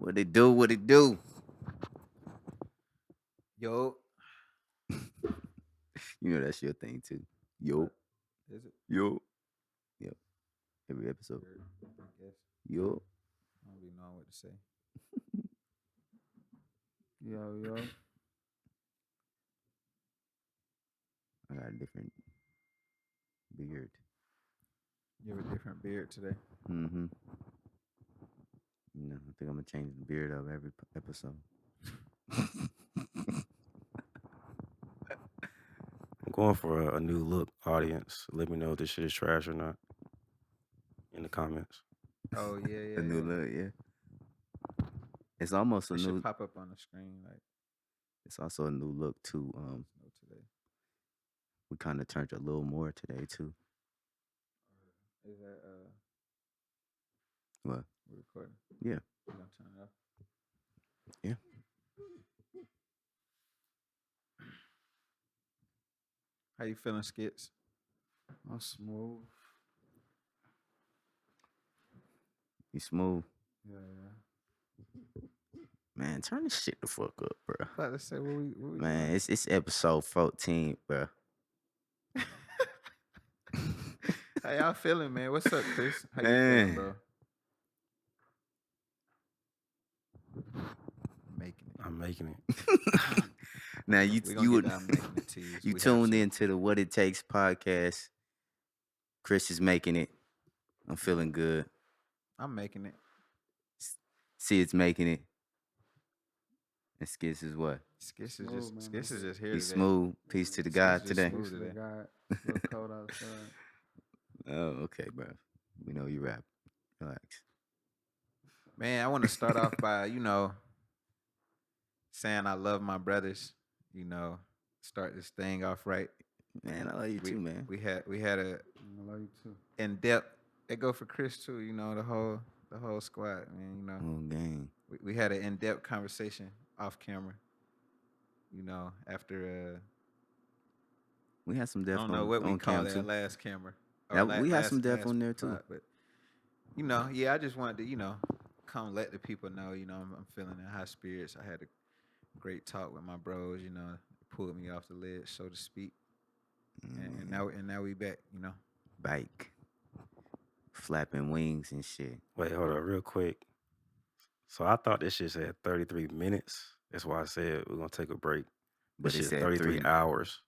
What it do? What it do? Yo. You know that's your thing too. Yo. Is it? Yo. Yep. Every episode. I guess. Yo. I don't really know what to say. Yo. I got a different beard. You have a different beard today. Mm-hmm. You know, I think I'm gonna change the beard of every episode. I'm going for a new look, audience. Let me know if this shit is trash or not in the comments. Oh yeah. A new look, yeah. It's almost a It new. should pop up on the screen like. It's also a new look too. Today. We kind of turned a little more today too. Is that What? we're recording? Yeah. You gonna turn it off? Yeah. How you feeling, Skitz? I'm smooth. You smooth. Yeah. Man, turn this shit the fuck up, bro. About to say what we Man, doing? it's episode 14, bro. How y'all feeling, man? What's up, Chris? How you Man. feeling, bro? Making it. I'm making it. Now you We gonna get down making it to you. you We have tuned to. into the What It Takes podcast. Chris is making it. I'm feeling good. I'm making it. Sid's making it. And Skitz is what? Skitz is Smooth, just man. Skitz is just here He's today. smooth. Peace to the Skitz God just today. smooth. Peace to the today. God. It's a little cold outside. Oh, okay, bro. We know you rap. Relax. Man, I want to start off by, saying I love my brothers. Start this thing off right. Man, I love you too, man. We had a I love you too. in depth. It go for Chris too. The whole squad. Man, Oh, gang. we had an in depth conversation off camera. After We had some I depth don't know on, what we on call cam that too. last camera. We had some depth on there too. pod, but I just wanted to come let the people know. I'm feeling in high spirits. I had a great talk with my bros. Pulled me off the ledge, so to speak. And now we back. Bike. Flapping wings and shit. Wait, hold on, real quick. So I thought this shit said 33 minutes. That's why I said we're gonna take a break. But This it shit said 33 3 hours.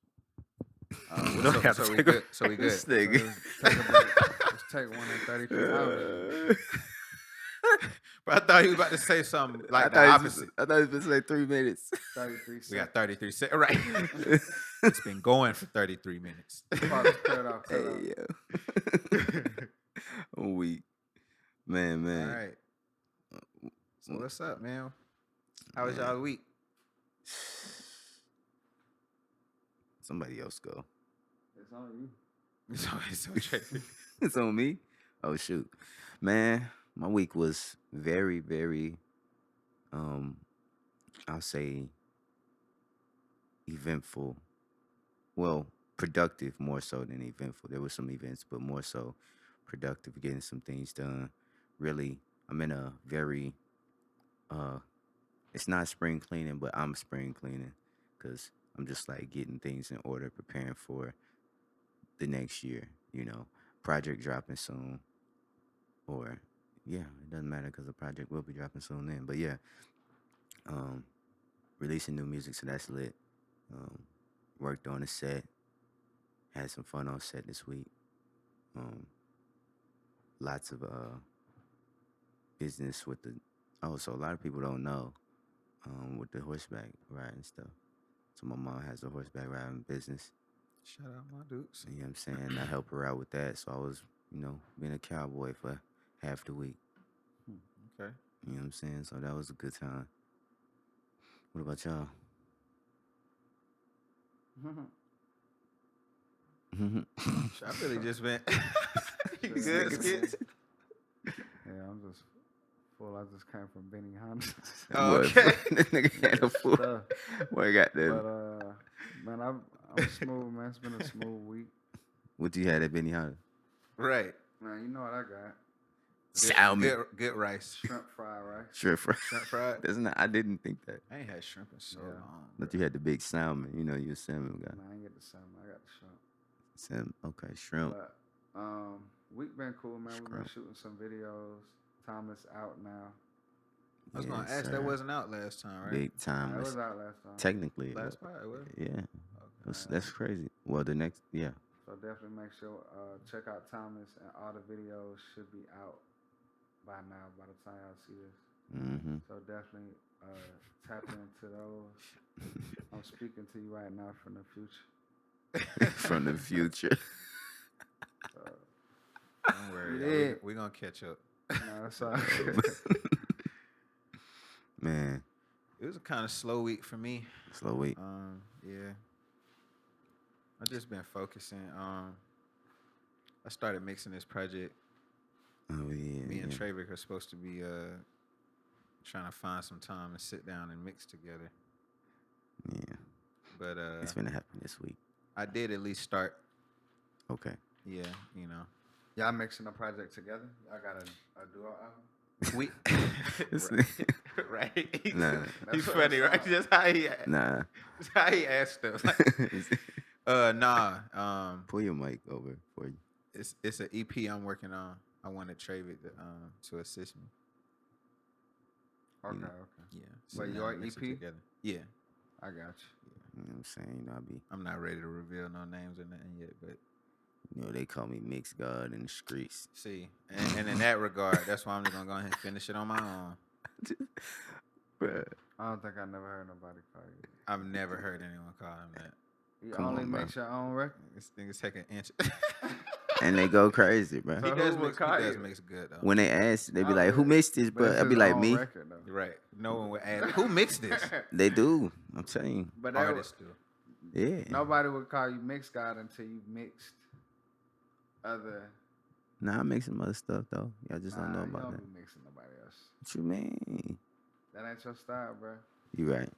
Oh, don't have to so we take a- good. So we good. So let's take a break. Let's take one in 33 hours. But I thought you were about to say something like the I opposite. thought it was supposed to say 3 minutes. 33 We got seconds. 33 seconds. Right. It's been going for 33 minutes. Cut it off. Hey, yeah. I'm weak. Man. All right. So what's up, man? How was y'all week? Somebody else go. It's on you. It's okay. It's on me? Oh, shoot. Man, my week was very, very, I'll say eventful. Well, productive more so than eventful. There were some events, but more so productive, getting some things done. Really, I'm in a very, it's not spring cleaning, but I'm spring cleaning because I'm just like getting things in order, preparing for the next year, project dropping soon. Or, yeah, it doesn't matter because the project will be dropping soon then. But yeah, releasing new music, so that's lit. Worked on a set. Had some fun on set this week. Lots of business with so a lot of people don't know with the horseback riding stuff. So my mom has a horseback riding business. Shout out my dudes. You know what I'm saying? I help her out with that. So I was, being a cowboy for half the week. Okay. You know what I'm saying? So that was a good time. What about y'all? I really just been. You Good, good, man. Skitz? Yeah, I'm just full. I just came from Benihana. Okay. That nigga had a fool. Stuff. Boy, got But that. man, I'm smooth, man. It's been a smooth week. What you had at Benihana? Right. Man, you know what I got? Salmon. Good rice. Shrimp fried rice. Shrimp fry. Shrimp fried. That's not. I didn't think that. I ain't had shrimp in so Yeah. long. But you had the big salmon. You know, you're a salmon guy. Nah, I ain't get the salmon. I got the shrimp. Salmon. Okay, shrimp. But we've been cool, man. We've been Shrimp. shooting some videos. Timeless out now. I was gonna Yes, ask. sir. That wasn't out last time, right? Big It time. was out last time. Technically, it Last was. part, it was? Yeah, Okay. that's crazy. Well, the next, yeah, So definitely make sure check out Timeless, and all the videos should be out by now. By the time y'all see this, mm-hmm. so definitely tap into those. I'm speaking to you right now from the future. From the future. Don't worry. Yeah. We gonna catch up. No, that's all. Man, It was a kind of slow week for me. slow week. Yeah. I just been focusing. I started mixing this project. Oh yeah. Me and yeah. Trayvick are supposed to be trying to find some time to sit down and mix together. Yeah, But it's gonna happen this week. I did at least start. Okay. Yeah, you know. Y'all mixing a project together? Y'all got a duo album? We It's- right. Nah. He's That's what funny, it right? sounds Just how he Nah. just how he asked stuff. Nah. Pull your mic over for you. It's an EP I'm working on. I wanted Trayvick to assist me. Okay, know. okay. Yeah. But sit down your and mix it EP? together. Yeah. I got you. You know what I'm saying? You know, I'm not ready to reveal no names or nothing yet, but they call me Mix God in the streets. see, and in that regard, that's why I'm just gonna go ahead and finish it on my own. Bruh. I don't think I never heard nobody call you. I've never heard anyone call him that. You Come only on, bro. mix your own record? This thing is taking inch. And they go crazy, bro. So he does who would mix. He call does you? mix good though. When they ask, they be Oh, like, "Who yeah. mixed this?" But But it's I be his like, own "Me." record, though. Right. No one would ask. Who mixed this? They do. I'm telling you. But they Artists do. Yeah. nobody would call you mix god until you mixed other. Nah, I make some other stuff though. Y'all just don't know you about don't that. be mixing nobody else. What you mean? That ain't your style, bro. You right.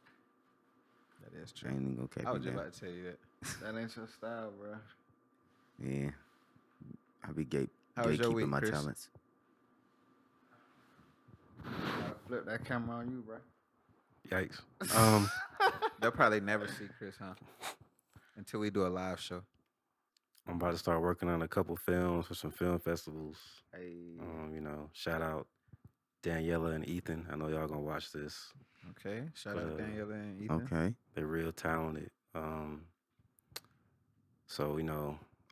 That is I true. ain't even gonna cap I was you just down. about to tell you that. That ain't your style, bro. Yeah. I be How was your gatekeeping week, my Chris? talents. Gotta flip that camera on you, bro. Yikes. They'll probably never see Chris, huh? Until we do a live show. I'm about to start working on a couple films for some film festivals. Hey. Shout out Daniela and Ethan. I know y'all gonna watch this. Okay. Shout out Daniela and Ethan. Okay. They're real talented. So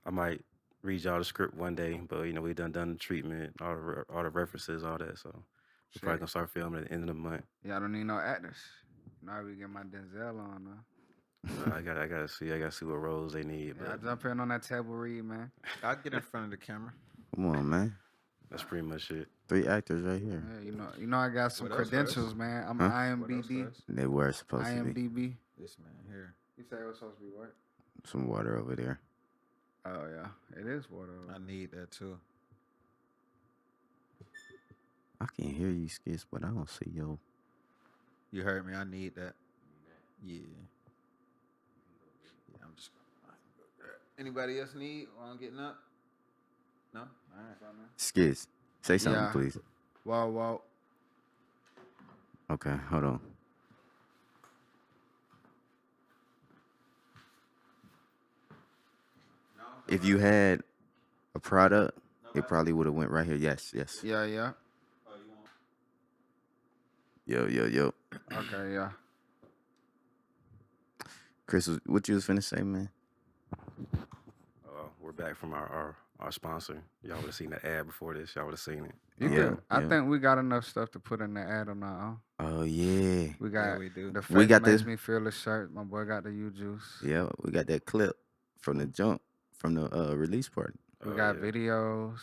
I might read y'all the script one day, but we done the treatment, all the references, all that. So we're probably gonna start filming at the end of the month. Y'all don't need no actors. Now we get my Denzel on now. I gotta see what roles they need. Yeah, I But jump in on that table read, man. I'll get in front of the camera. Come on, man. that's pretty much it. 3 actors right here. Yeah, you know I got some What else, credentials, Russ? man. I'm Huh? What else, IMDb. Russ? They were supposed to be. IMDb. This man here. You say it was supposed to be what? Some water over there. Oh yeah, it is water. I need that too. I can hear you, Skitz, but I don't see yo. You heard me. I need that. Yeah. I'm just gonna go there. Anybody else need while I'm getting up? No? All right. Skitz, say something, Yeah. please. Whoa. Okay, hold on. If you had a product, it probably would have went right here. Yes. Yeah. Yo. Okay, yeah. Chris, what you was finna say, man? We're back from our sponsor. Y'all would have seen the ad before this. Y'all would have seen it. You Yeah, could, I yeah. think we got enough stuff to put in the ad on our own. Oh yeah. We got Yeah, we do. the We Faith got Makes the- Me Feel the shirt. My boy got the U juice. Yeah, we got that clip from the jump from the release party. We Oh, got yeah. videos.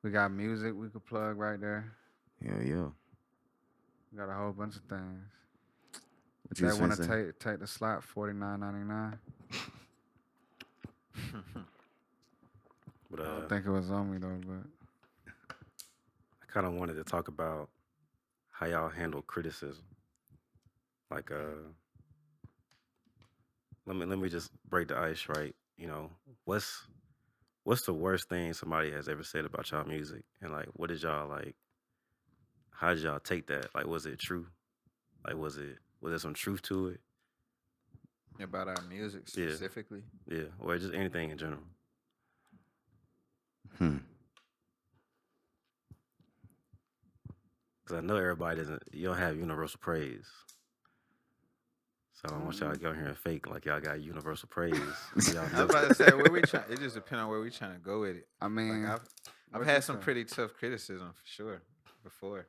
We got music we could plug right there. Yeah. We got a whole bunch of things. What you They was want finna say? to take the slot, $49.99. But I don't think it was on me though, but I kind of wanted to talk about how y'all handle criticism. Like, let me just break the ice, right? What's what's the worst thing somebody has ever said about y'all music? And like, what did y'all like? How did y'all take that? Like, was it true? Like, was there some truth to it? About our music Yeah. specifically. Yeah, or just anything in general. Because I know everybody doesn't. You don't have universal praise. So I don't want y'all to go here and fake like y'all got universal praise. Y'all I was about to say where we trying. It just depends on where we trying to go with it. I mean, Like I've had some pretty tough criticism for sure before,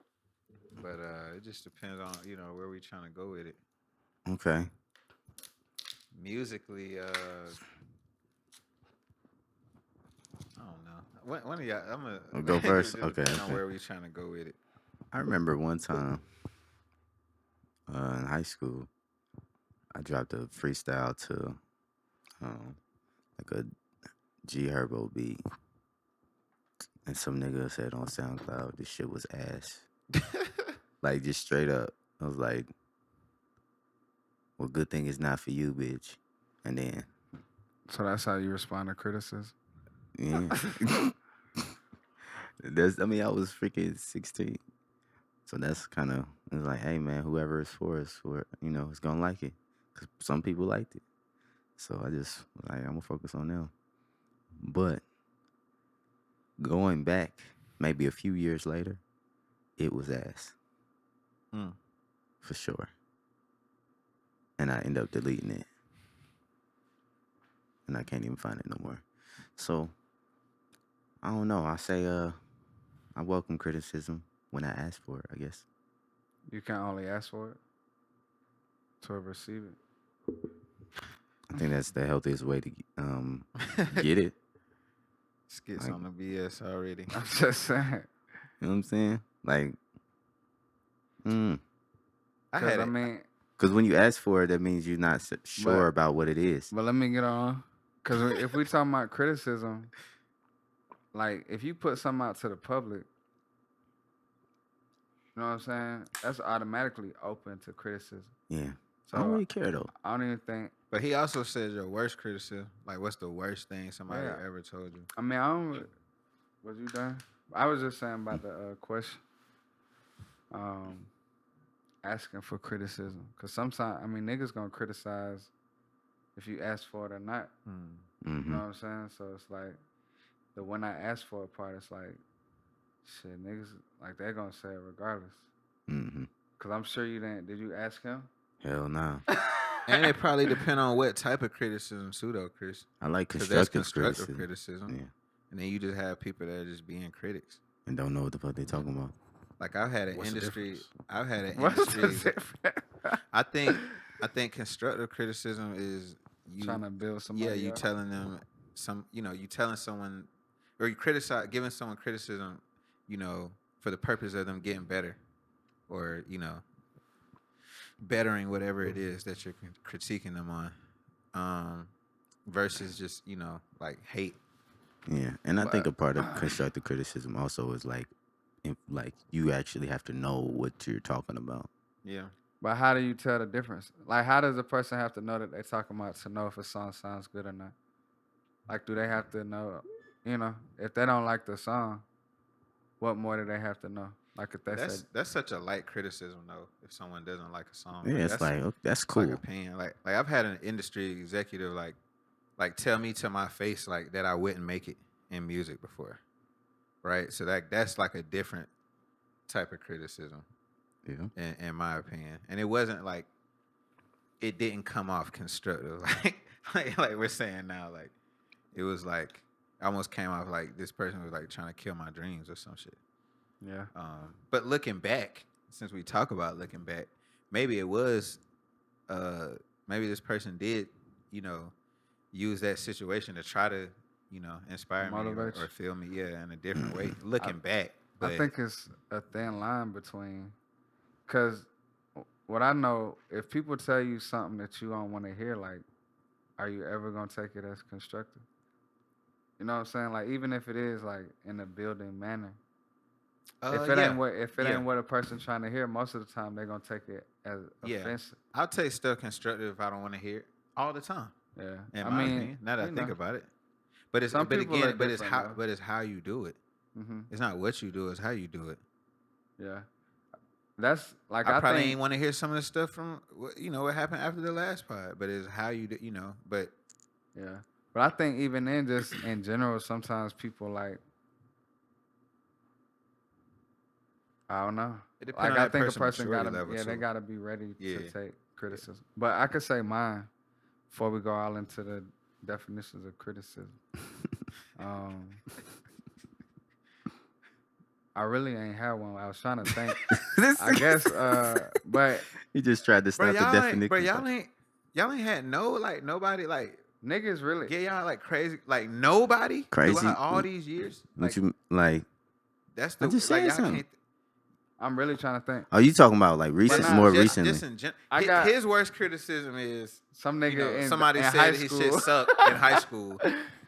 but it just depends on where we trying to go with it. Okay. Musically, I don't know. One of y'all, I'm gonna I'll go first. just Okay. depend on Okay. where we trying to go with it. I remember one time in high school, I dropped a freestyle to like a G Herbo beat, and some nigga said on SoundCloud this shit was ass. Like just straight up, I was like, "Well, good thing it's not for you, bitch." And then, so that's how you respond to criticism. yeah, I was freaking 16, so that's kind of it's like, hey man, whoever it's for is for is gonna like it, cause some people liked it. So I just was like, I'm gonna focus on them. But going back, maybe a few years later, it was ass. For sure. And I end up deleting it. And I can't even find it no more. So, I don't know. I say I welcome criticism when I ask for it, I guess. You can only ask for it to receive it. I think that's the healthiest way to get it. Skits on the BS already. I'm just saying. You know what I'm saying? Like, I mean, because when you ask for it, that means you're not sure about what it is. But let me get on. Because if we talking about criticism, like if you put something out to the public, you know what I'm saying? That's automatically open to criticism. Yeah. So I don't really care though. I don't even think. But he also said your worst criticism. Like, what's the worst thing somebody ever told you? I mean, I don't. Was you done? I was just saying about the question. Asking for criticism, because sometimes niggas gonna criticize if you ask for it or not. You know what I'm saying? So it's like the when I ask for a part, it's like shit, niggas like they're gonna say it regardless. Cause I'm sure you didn't. Did you ask him? Hell no. And it probably depend on what type of criticism too, though, Chris. I like constructive criticism. Yeah. And then you just have people that are just being critics and don't know what the fuck they talking about. Like I've had an industry. Difference? I think constructive criticism is you trying to build somebody. Yeah, you telling them you telling someone, or you giving someone criticism, for the purpose of them getting better, or bettering whatever it is that you're critiquing them on, versus just like hate. Yeah, and I think a part of constructive criticism also is like you actually have to know what you're talking about. Yeah. But how do you tell the difference? Like, how does a person have to know that they're talking about to know if a song sounds good or not? Like, do they have to know, if they don't like the song, what more do they have to know? Like, if they that's such a light criticism though. If someone doesn't like a song, yeah, it's like that's cool. Like opinion. Like I've had an industry executive like tell me to my face like that I wouldn't make it in music before, right? So that's like a different type of criticism, in my opinion. And it wasn't like it didn't come off constructive, like we're saying now. Like it was like almost came off like this person was like trying to kill my dreams or some shit. Yeah. But looking back, since we talk about looking back, maybe it was, maybe this person did, use that situation to try to, inspire me or feel me, in a different way. Looking back, but I think it's a thin line between, because what I know, if people tell you something that you don't want to hear, like, are you ever gonna take it as constructive? You know what I'm saying? Like, even if it is like in a building manner. If it ain't what a person's trying to hear, most of the time they're gonna take it as offensive. I'll take stuff constructive if I don't want to hear it all the time. Yeah, In my opinion, now that I think about it, But it's Some but people again, are but it's different, how though. but it's how you do it. Mm-hmm. It's not what you do, it's how you do it. Yeah, that's like I I probably think. ain't want to hear some of the stuff from what happened after the last pod, but it's how you do, But Yeah, but I think even then, just in general, sometimes people like I don't know. it depends Like on I that think a person person maturity gotta level they too. gotta be ready Yeah. to take criticism. But I could say mine before we go all into the definitions of criticism. Um, I really ain't had one. I was trying to think. I guess, but He just tried to Bro, start the definition. y'all ain't had nobody like niggas really. get y'all like crazy like nobody Crazy? throughout all these years. What Like you like? that's I the just like said y'all something. can't. I'm really trying to think. Are you talking about like recent, nah, more just, recently? Just in I got- his worst criticism is Some nigga in somebody in said high his school. shit sucked in high school.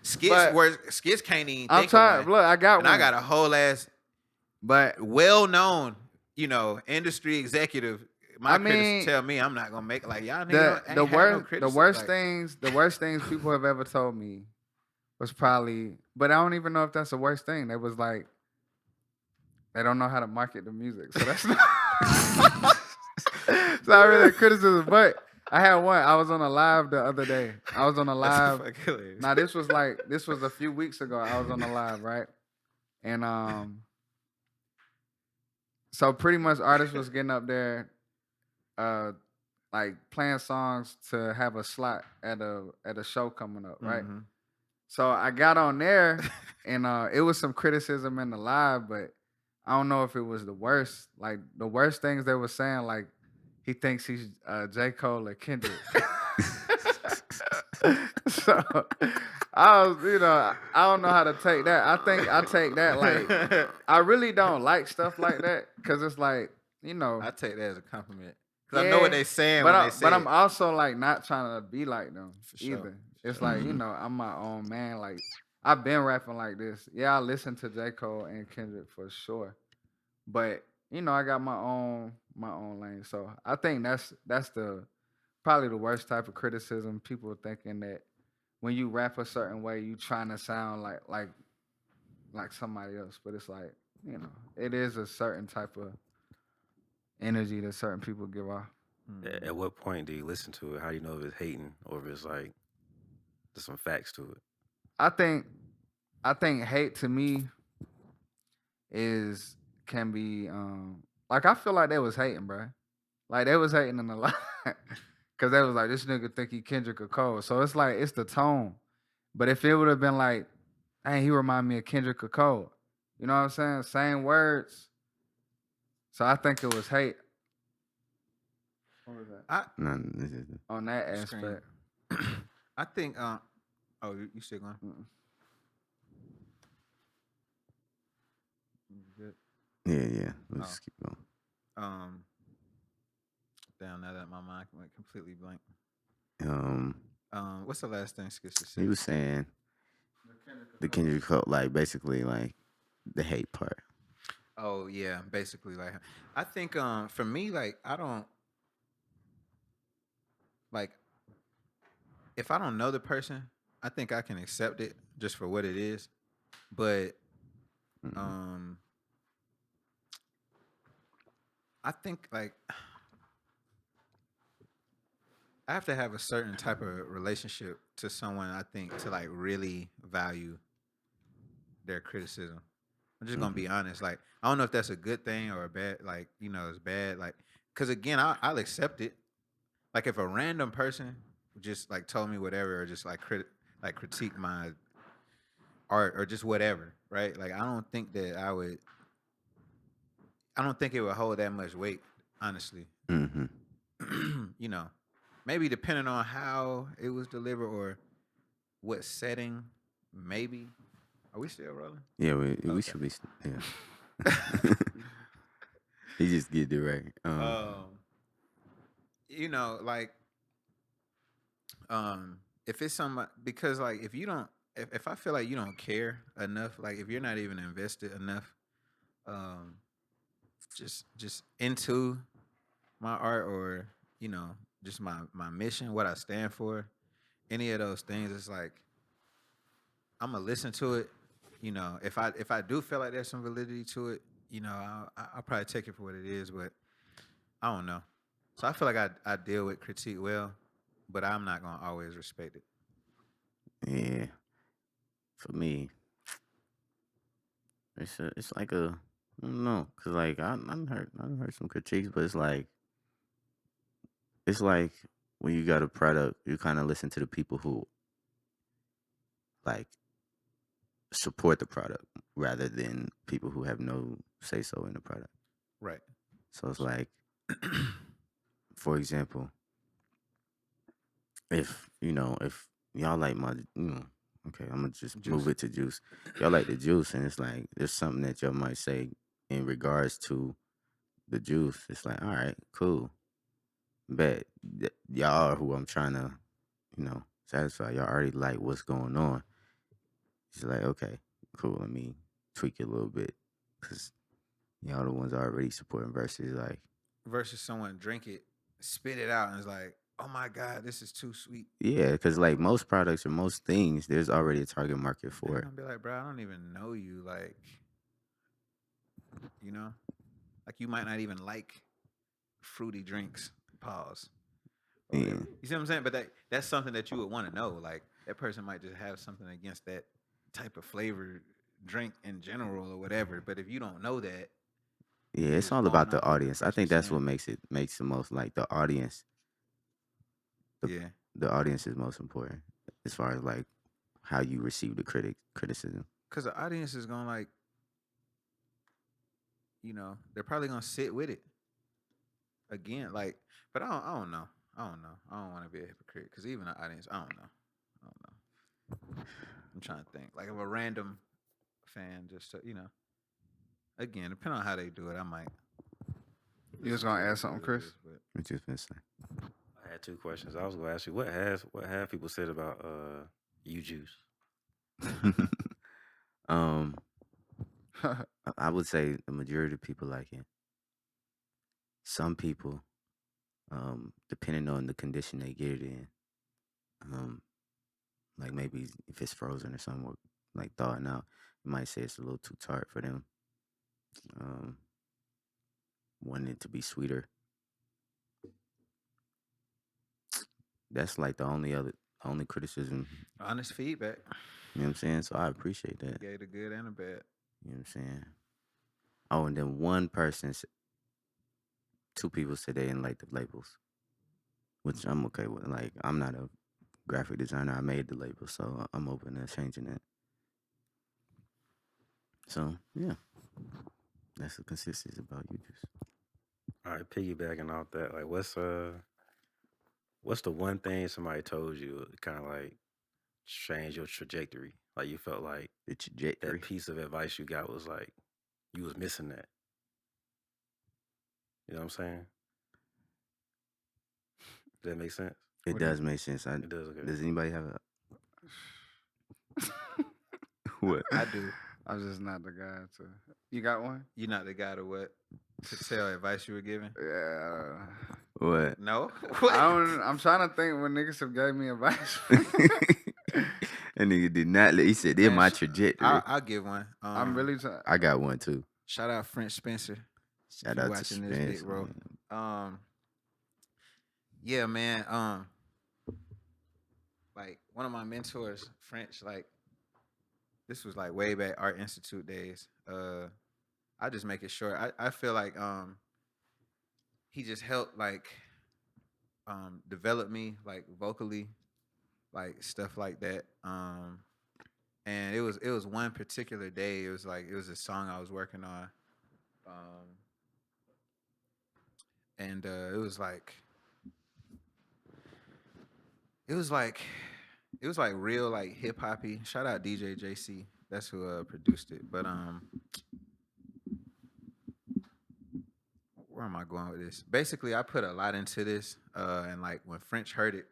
Skitz can't even I'm think trying. of one. Look, I got And one. I got a whole ass But well-known, industry executive. My I critics mean, tell me I'm not gonna make like y'all niggas ain't the had no worst criticism. the worst things people have ever told me was probably, but I don't even know if that's the worst thing. They was like, they don't know how to market the music, so that's not. It's not really a criticism, but I had one. I was on a live the other day. I was on a live. That's fucking hilarious. Now this was a few weeks ago. I was on a live, right? And so pretty much artists was getting up there, like playing songs to have a slot at a show coming up, right? Mhm. So I got on there, and it was some criticism in the live, but I don't know if it was the worst. Like the worst things they were saying, like he thinks he's J. Cole or Kendrick. So I was, I don't know how to take that. I think I take that like I really don't like stuff like that because it's like I take that as a compliment because I know what they saying but when they say but it. I'm also like not trying to be like them For sure, either. for It's sure. like I'm my own man. Like I've been rapping like this. Yeah, I listen to J. Cole and Kendrick for sure, but I got my own lane. So I think that's the probably the worst type of criticism. People thinking that when you rap a certain way, you trying to sound like somebody else, but it's like it is a certain type of energy that certain people give off. At what point do you listen to it? How do you know if it's hating or if it's like there's some facts to it? I think hate to me can be like I feel like they was hating, bro. Like they was hating in a lot because they was like this nigga think he Kendrick or Cole. So it's like it's the tone. But if it would have been like, hey, he remind me of Kendrick or Cole, you know what I'm saying? Same words. So I think it was hate. What was that? No, this is On that Screen. aspect. I think. Oh, you still going? Mm-mm. Good. yeah. Let's just keep going. Damn. Now that my mind went completely blank. Um, What's the last thing Skitz just he said? was saying the Kendrick Cole, like basically like the hate part. Oh yeah, basically like I think for me like I don't like if I don't know the person, I think I can accept it just for what it is. But I think like I have to have a certain type of relationship to someone I think to like really value their criticism. I'm just gonna be honest. Like I don't know if that's a good thing or a bad. Like it's bad. Like because again, I'll accept it. Like if a random person just like told me whatever or just like critique my art or just whatever, right? Like I don't think that I would. I don't think it would hold that much weight, honestly. Mm-hmm. Maybe depending on how it was delivered or what setting, maybe. Are we still rolling? Yeah, we should be. Yeah. He just get it right. If it's somebody because like if you don't, if I feel like you don't care enough, like if you're not even invested enough, just into my art or just my mission, what I stand for, any of those things, it's like I'm gonna listen to it. You know, if I do feel like there's some validity to it, you know, I'll probably take it for what it is. But I don't know. So I feel like I deal with critique well, but I'm not gonna always respect it. Yeah, for me, it's like a I don't know, cause like I done heard some critiques, but it's like when you got a product, you kind of listen to the people who like support the product rather than people who have no say so in the product. Right. So it's like, for example, if if y'all like my okay, I'm gonna just move Juice. it to juice. Y'all like the juice, and it's like there's something that y'all might say in regards to the juice. It's like, all right, cool, bet y'all are who I'm trying to satisfy. Y'all already like what's going on. It's like, okay, cool. Let me tweak it a little bit because y'all the ones already supporting versus like, Versus someone drink it, spit it out, and it's like, oh my god, this is too sweet. yeah, because like most products or most things, there's already a target market for And it. I'll be like, bro, I don't even know you. Like, you know, like you might not even like fruity drinks. Pause. Or Yeah, whatever. You see what I'm saying? But that's something that you would want to know. Like that person might just have something against that type of flavor drink in general or whatever. But if you don't know that, yeah, you it's just all going about the off what the audience. I think person's that's what saying. makes the most like the audience. The Yeah. the audience is most important as far as like how you receive the criticism. Because the audience is going to like, you know, they're probably going to sit with it again. Like, but I don't know. I don't know. I don't want to be a hypocrite because even the audience, I don't know. I don't know. I'm trying to think. Like, if a random fan just, again, depending on how they do it, I might. You was listen gonna to it add for something, what it Chris? is, but Which is been saying. I had 2 questions. I was gonna ask you what have people said about you juice? um, I would say the majority of people like it. Some people, depending on the condition they get it in, um, like maybe if it's frozen or something, or like thawing out, you might say it's a little too tart for them. Um, wanting it to be sweeter. That's like the only criticism. honest feedback. You know what I'm saying? So I appreciate that. Gave the good and the bad. You know what I'm saying? Oh, and then two people said they didn't like the labels, which I'm okay with. Like I'm not a graphic designer. I made the label, so I'm open to changing that. So yeah, that's the consistency about you. Just All right, piggybacking off that, like what's the one thing somebody told you kind of like change your trajectory? Like you felt like the trajectory. that piece of advice you got was like you was missing that. You know what I'm saying? Does that make sense? It What do you- does make sense. It does. Okay. Does anybody have a what? I do. I'm just not the guy to. You got one? You're not the guy to what? To tell advice you were giving? Yeah. What? No? I'm trying to think when niggas have gave me advice. That nigga did not. He said they're Man, my trajectory. I'll give one. I'm really trying. I got one too. Shout out French Spencer. Shout you out to watching this Spence, big bro. man. Yeah, man. Like one of my mentors, French, like this was like way back Art Institute days. I just make it short. I feel like he just helped like develop me like vocally, like stuff like that. And it was one particular day. It was a song I was working on. And it was like real like hip hoppy. Shout out DJ JC. That's who produced it. But where am I going with this? Basically, I put a lot into this. And like when French heard it,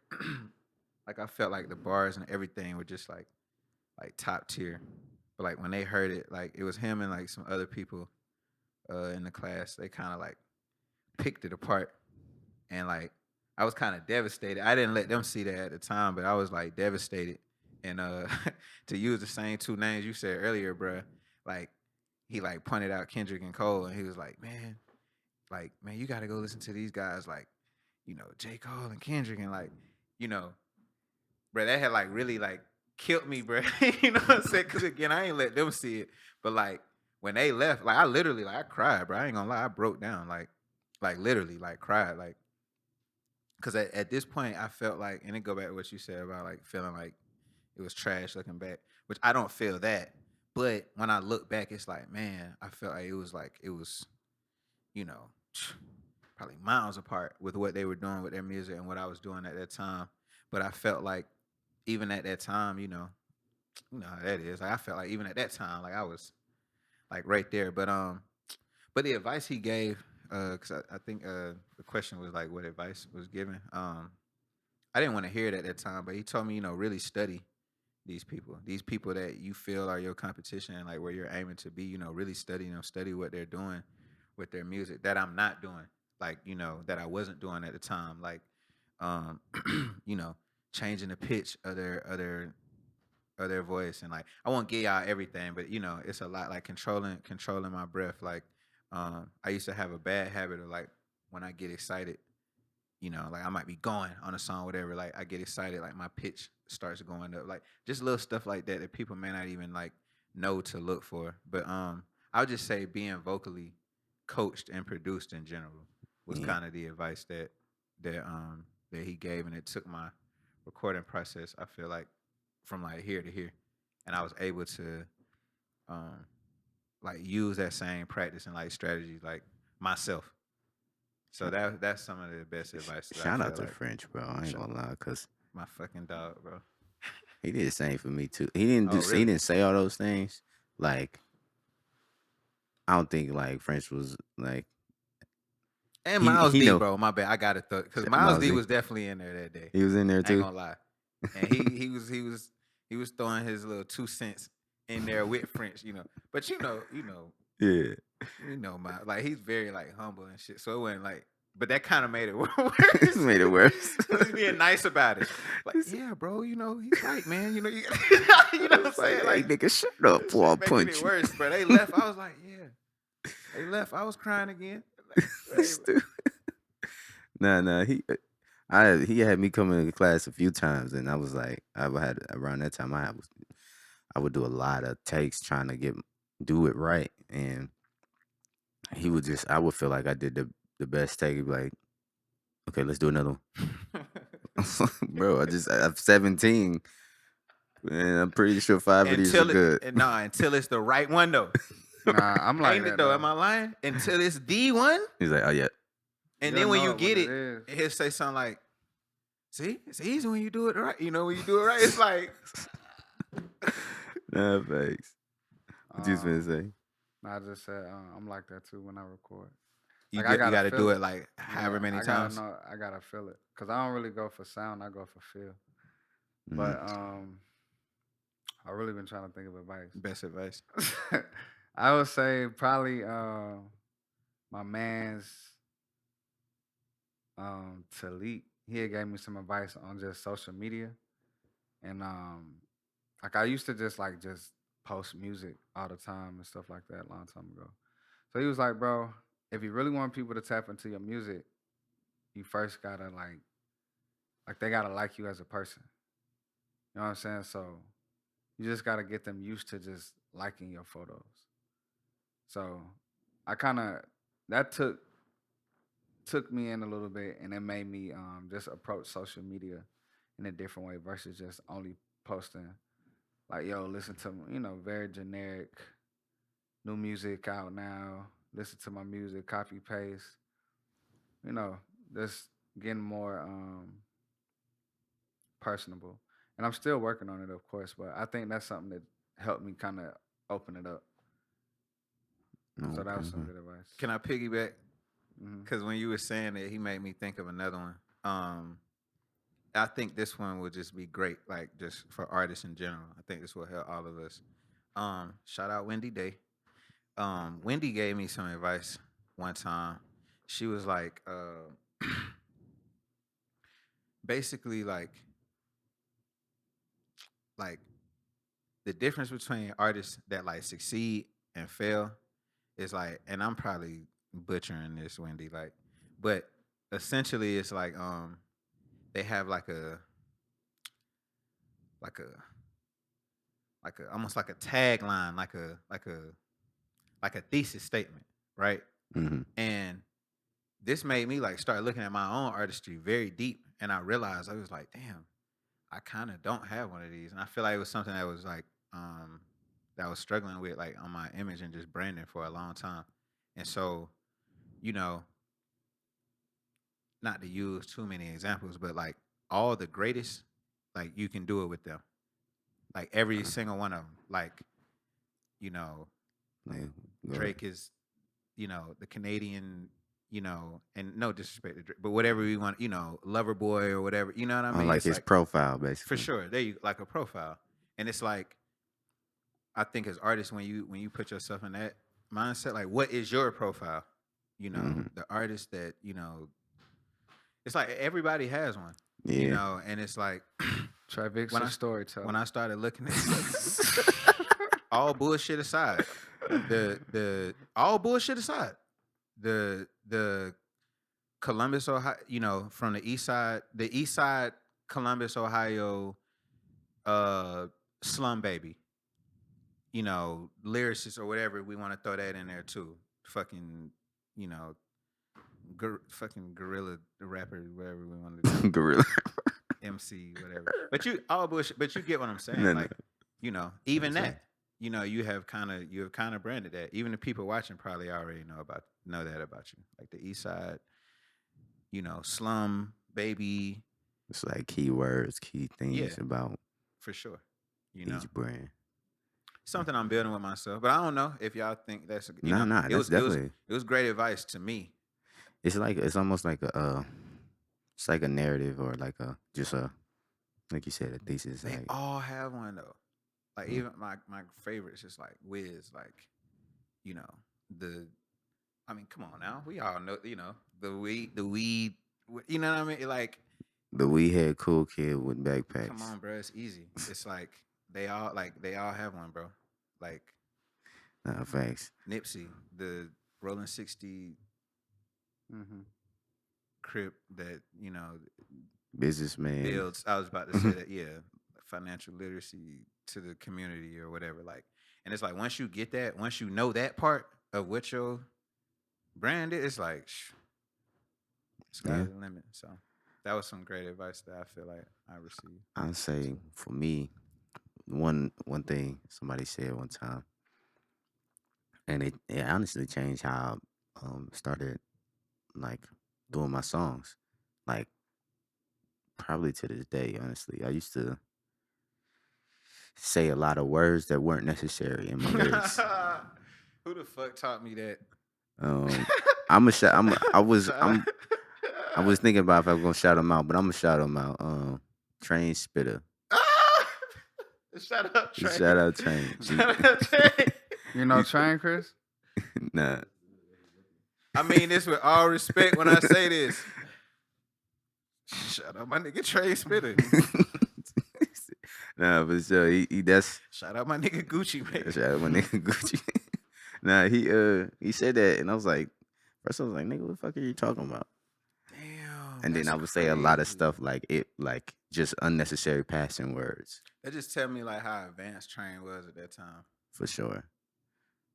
like I felt like the bars and everything were just like top tier. But like when they heard it, like it was him and like some other people in the class. They kind of like picked it apart, and like I was kind of devastated. I didn't let them see that at the time, but I was like devastated. And to use the same two names you said earlier, bruh, like he like pointed out Kendrick and Cole, and he was like, man, you got to go listen to these guys, like, J. Cole and Kendrick, and like, you know, bruh, that had like really like killed me, bruh. You know what I'm saying? Because again, I ain't let them see it, but like when they left, like I literally like I cried, bro. I ain't gonna lie, I broke down, like literally, like cried, like, because at this point I felt like, and it go back to what you said about like feeling like it was trash looking back, which I don't feel that. But when I look back, it's like, man, I felt like it was, you know, probably miles apart with what they were doing with their music and what I was doing at that time. But I felt like even at that time, you know how that is. Like I felt like even at that time, like I was like right there. But the advice he gave, because I think the question was like what advice was given. I didn't want to hear it at that time, but he told me, really study these people that you feel are your competition and like where you're aiming to be, really study them, study what they're doing with their music that I'm not doing, like, that I wasn't doing at the time, like, um, you know, changing the pitch of their voice, and like I won't give y'all everything, but it's a lot, like controlling my breath, like, I used to have a bad habit of like when I get excited, like I might be going on a song, whatever. Like I get excited, like my pitch starts going up, like just little stuff like that that people may not even like know to look for. But I would just say being vocally coached and produced in general was Yeah. kind of the advice that he gave, and it took my recording process, I feel like, from like here to here, and I was able to um like use that same practice and like strategy like myself. So that's some of the best advice that I Shout out feel to like. French, bro. I ain't gonna lie, cause My fucking dog, bro. he did the same for me too. He didn't Oh, he really? didn't say all those things. Like I don't think like French was like And he Miles he D, know bro. My bad. I got to because Miles Miles D D. was definitely in there that day. He was in there I ain't too. gonna lie. And he was throwing his little 2 cents in there with French, But Yeah. my like he's very like humble and shit. So it wasn't like, but that kind of made it worse. Made it worse. Because he's being nice about it. Like, He's yeah, bro, he's right, man. You know what I'm it's like, saying? hey Like, nigga, shut up, this boy, I'll shit making punch it you. worse, bro. They left. I was like, yeah. They left. I was crying again. Like, Stupid. Nah, he had me come into class a few times, and I was like, I had around that time I would do a lot of takes trying to do it right, and I would feel like I did the best take. He'd be like, okay, let's do another one. Bro, I'm 17, and I'm pretty sure 5 of these are good. until it's the right one though. Nah, I'm like Ain't it that though? though. Am I lying? Until it's the one, He's like, oh yeah, and You'll then when know you it get when it, it is. he'll say something like, "See, it's easy when you do it right." When you do it right, it's like, nah, thanks. What you finna say? I just said I'm like that too when I record. you Like I get, you gotta got to feel do it. it like however Yeah, many I gotta times. know. I gotta feel it because I don't really go for sound. I go for feel. Mm. But I really been trying to think of advice. Best advice. I would say probably my man's Talik. He had gave me some advice on just social media, and like I used to just post music all the time and stuff like that a long time ago. So he was like, bro, if you really want people to tap into your music, you first gotta like they gotta like you as a person. You know what I'm saying? So you just gotta get them used to just liking your photos. So I kind of that took me in a little bit, and it made me just approach social media in a different way versus just only posting like, yo, listen to very generic new music out now. Listen to my music, copy paste. You know, just getting more personable. And I'm still working on it, of course, but I think that's something that helped me kind of open it up. So that was some Okay. good advice. Can I piggyback? Hmm. Because when you were saying it, he made me think of another one. I think this one would just be great, like just for artists in general. I think this will help all of us. Shout out Wendy Day. Wendy gave me some advice one time. She was like, basically like like the difference between artists that like succeed and fail is like, and I'm probably butchering this, Wendy, like, but essentially it's like they have like a almost like a tagline, like a thesis statement, right? Mm-hmm. And this made me like start looking at my own artistry very deep, and I realized I was like, damn, I kind of don't have one of these, and I feel like it was something that was like that I was struggling with like on my image and just branding for a long time, and so you know, not to use too many examples, but like all the greatest, like you can do it with them, like every single one of them, like you know, Yeah, go ahead. Drake is, the Canadian, and no disrespect to Drake, but whatever we want, Lover Boy or whatever, you know what I I mean? like It's his like profile, for basically. sure, there you like a profile, and it's like I think as artists when you put yourself in that mindset, like what is your profile? Mm-hmm. The artist that it's like everybody has one, Yeah. and it's like Trayvick's when a I storyteller. when I started looking at all bullshit aside, the all bullshit aside, the Columbus, Ohio, from the east side Columbus, Ohio, uh, slum baby, lyricist or whatever we want to throw that in there too. Fucking, you know, fucking gorilla rapper, whatever we want to do. Gorilla. MC, whatever. But you all bullshit. But you get what I'm saying. No, no. Like, even That's that, you have kind of branded that. Even the people watching probably already know that about you. Like the East Side, slum baby. It's like keywords, key Yeah, things about for sure. each brand. Something I'm building with myself. But I don't know if y'all think that's No, no, it that's was it was definitely. it was great advice to me. It's almost like it's like a narrative or like a just a like you said a thesis. They Like, all have one though. Like mm, even my favorites, just like Wiz, like you know the. I mean, come on now, we all know the weed. You know what I mean? Like, the we had cool kid with come backpacks. on, bro, it's easy. It's like they all have one, bro. Like Facts. Nipsey, the Rolling 60 Hmm. crip that Businessman. builds. I was about to say that, yeah, financial literacy to the community or whatever. Like, and it's like once you get that, once you know that part of what your brand is, it's like Yeah, sky's the limit. So that was some great advice that I feel like I received. I'd say for me, one thing somebody said one time, and it honestly changed how I started like doing my songs. Like probably to this day, honestly, I used to say a lot of words that weren't necessary in my lyrics. Who the fuck taught me that? Um, I'm a shout. Shout out. I was thinking about if I was gonna shout him out, but I'm gonna shout him out. Train Spitter. Shout out Trey. Shout out Train. Shout out Trey. You know Train, Chris? Nah. I mean this with all respect when I say this. Shout out my nigga Trey Spitter. Nah, but so he that's Shout out my nigga Gucci, man. shout out my nigga Gucci. Nah, he said that, and I was like, first I was like, nigga, what the fuck are you talking about? Damn. And then I would say a lot of stuff like just unnecessary passing words That just tell me like how advanced Train was at that time. for sure.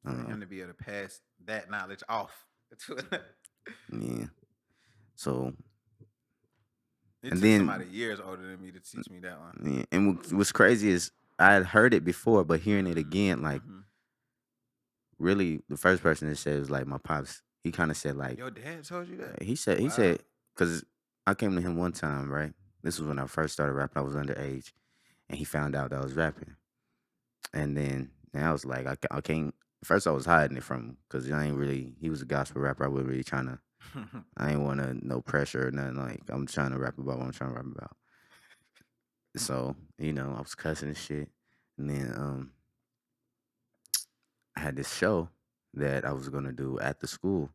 For him to be able to pass that knowledge off. Yeah. So It and took then somebody years older than me to teach me that one. yeah, and what's crazy is I had heard it before, but hearing it again, like Mhm. really, the first person that said was like my pops. He kind of said like Your dad told you that? he said Wow. because I came to him one time, right? This was when I first started rapping. I was underage, and he found out that I was rapping, and then I was like, I can't. First, I was hiding it from him because I ain't really. He was a gospel rapper. I wasn't really trying to. I ain't want to no pressure or nothing. Like I'm trying to rap about what I'm trying to rap about. So I was cussing and shit, and then I had this show that I was gonna do at the school.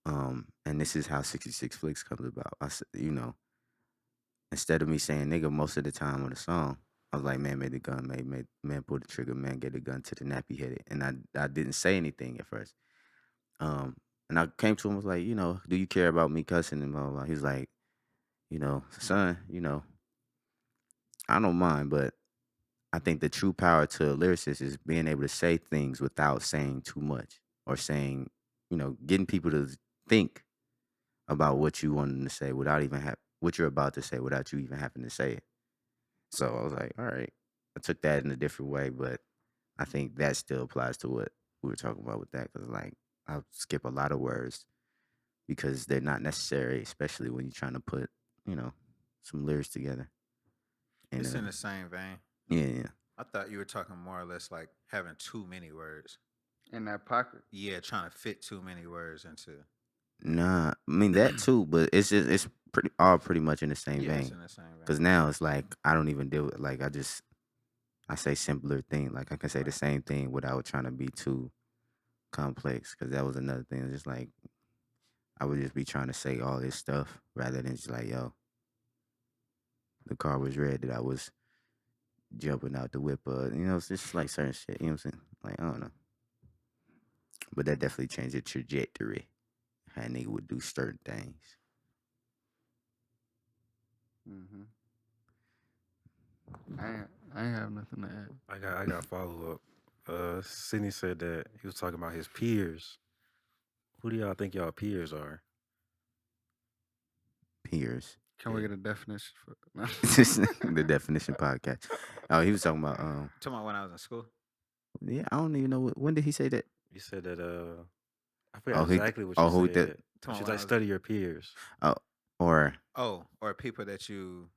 And this is how 66 Flicks comes about. I said, instead of me saying nigga most of the time on the song, I was like, man, made the gun, man, pull the trigger, man, get the gun to the nappy headed. And I didn't say anything at first. And I came to him, was like, do you care about me cussing and blah, blah, blah. He was like, son, I don't mind, but I think the true power to a lyricist is being able to say things without saying too much or saying, getting people to think about what you want them to say without even what you're about to say without you even having to say it. So I was like, all right. I took that in a different way, but I think that still applies to what we were talking about with that because, like, I'll skip a lot of words because they're not necessary, especially when you're trying to put, some lyrics together. And, It's in the same vein. yeah. I thought you were talking more or less like having too many words. In that pocket. Yeah, trying to fit too many words into. Nah, I mean that too, but it's pretty much in the same Yeah, it's vein. in the same vein. Because now it's like I don't even deal with like I say simpler thing. Like I can say the same thing without trying to be too complex. Because that was another thing. It's just like I would just be trying to say all this stuff rather than just like, yo, the car was red that I was jumping out the whip. It's just like certain shit. You know what I'm saying? Like I don't know. But that definitely changed the trajectory. How a nigga would do certain things. Mm-hmm. I ain't have nothing to add. I got follow up. Sidney said that he was talking about his peers. Who do y'all think y'all peers are? Peers. Can we get a definition for The definition podcast. Oh, he was talking about Talking about when I was in school. yeah, I don't even know when did he say that? You said that I forgot exactly what who you did- said. Talking She's about like study your peers. Or or people that you.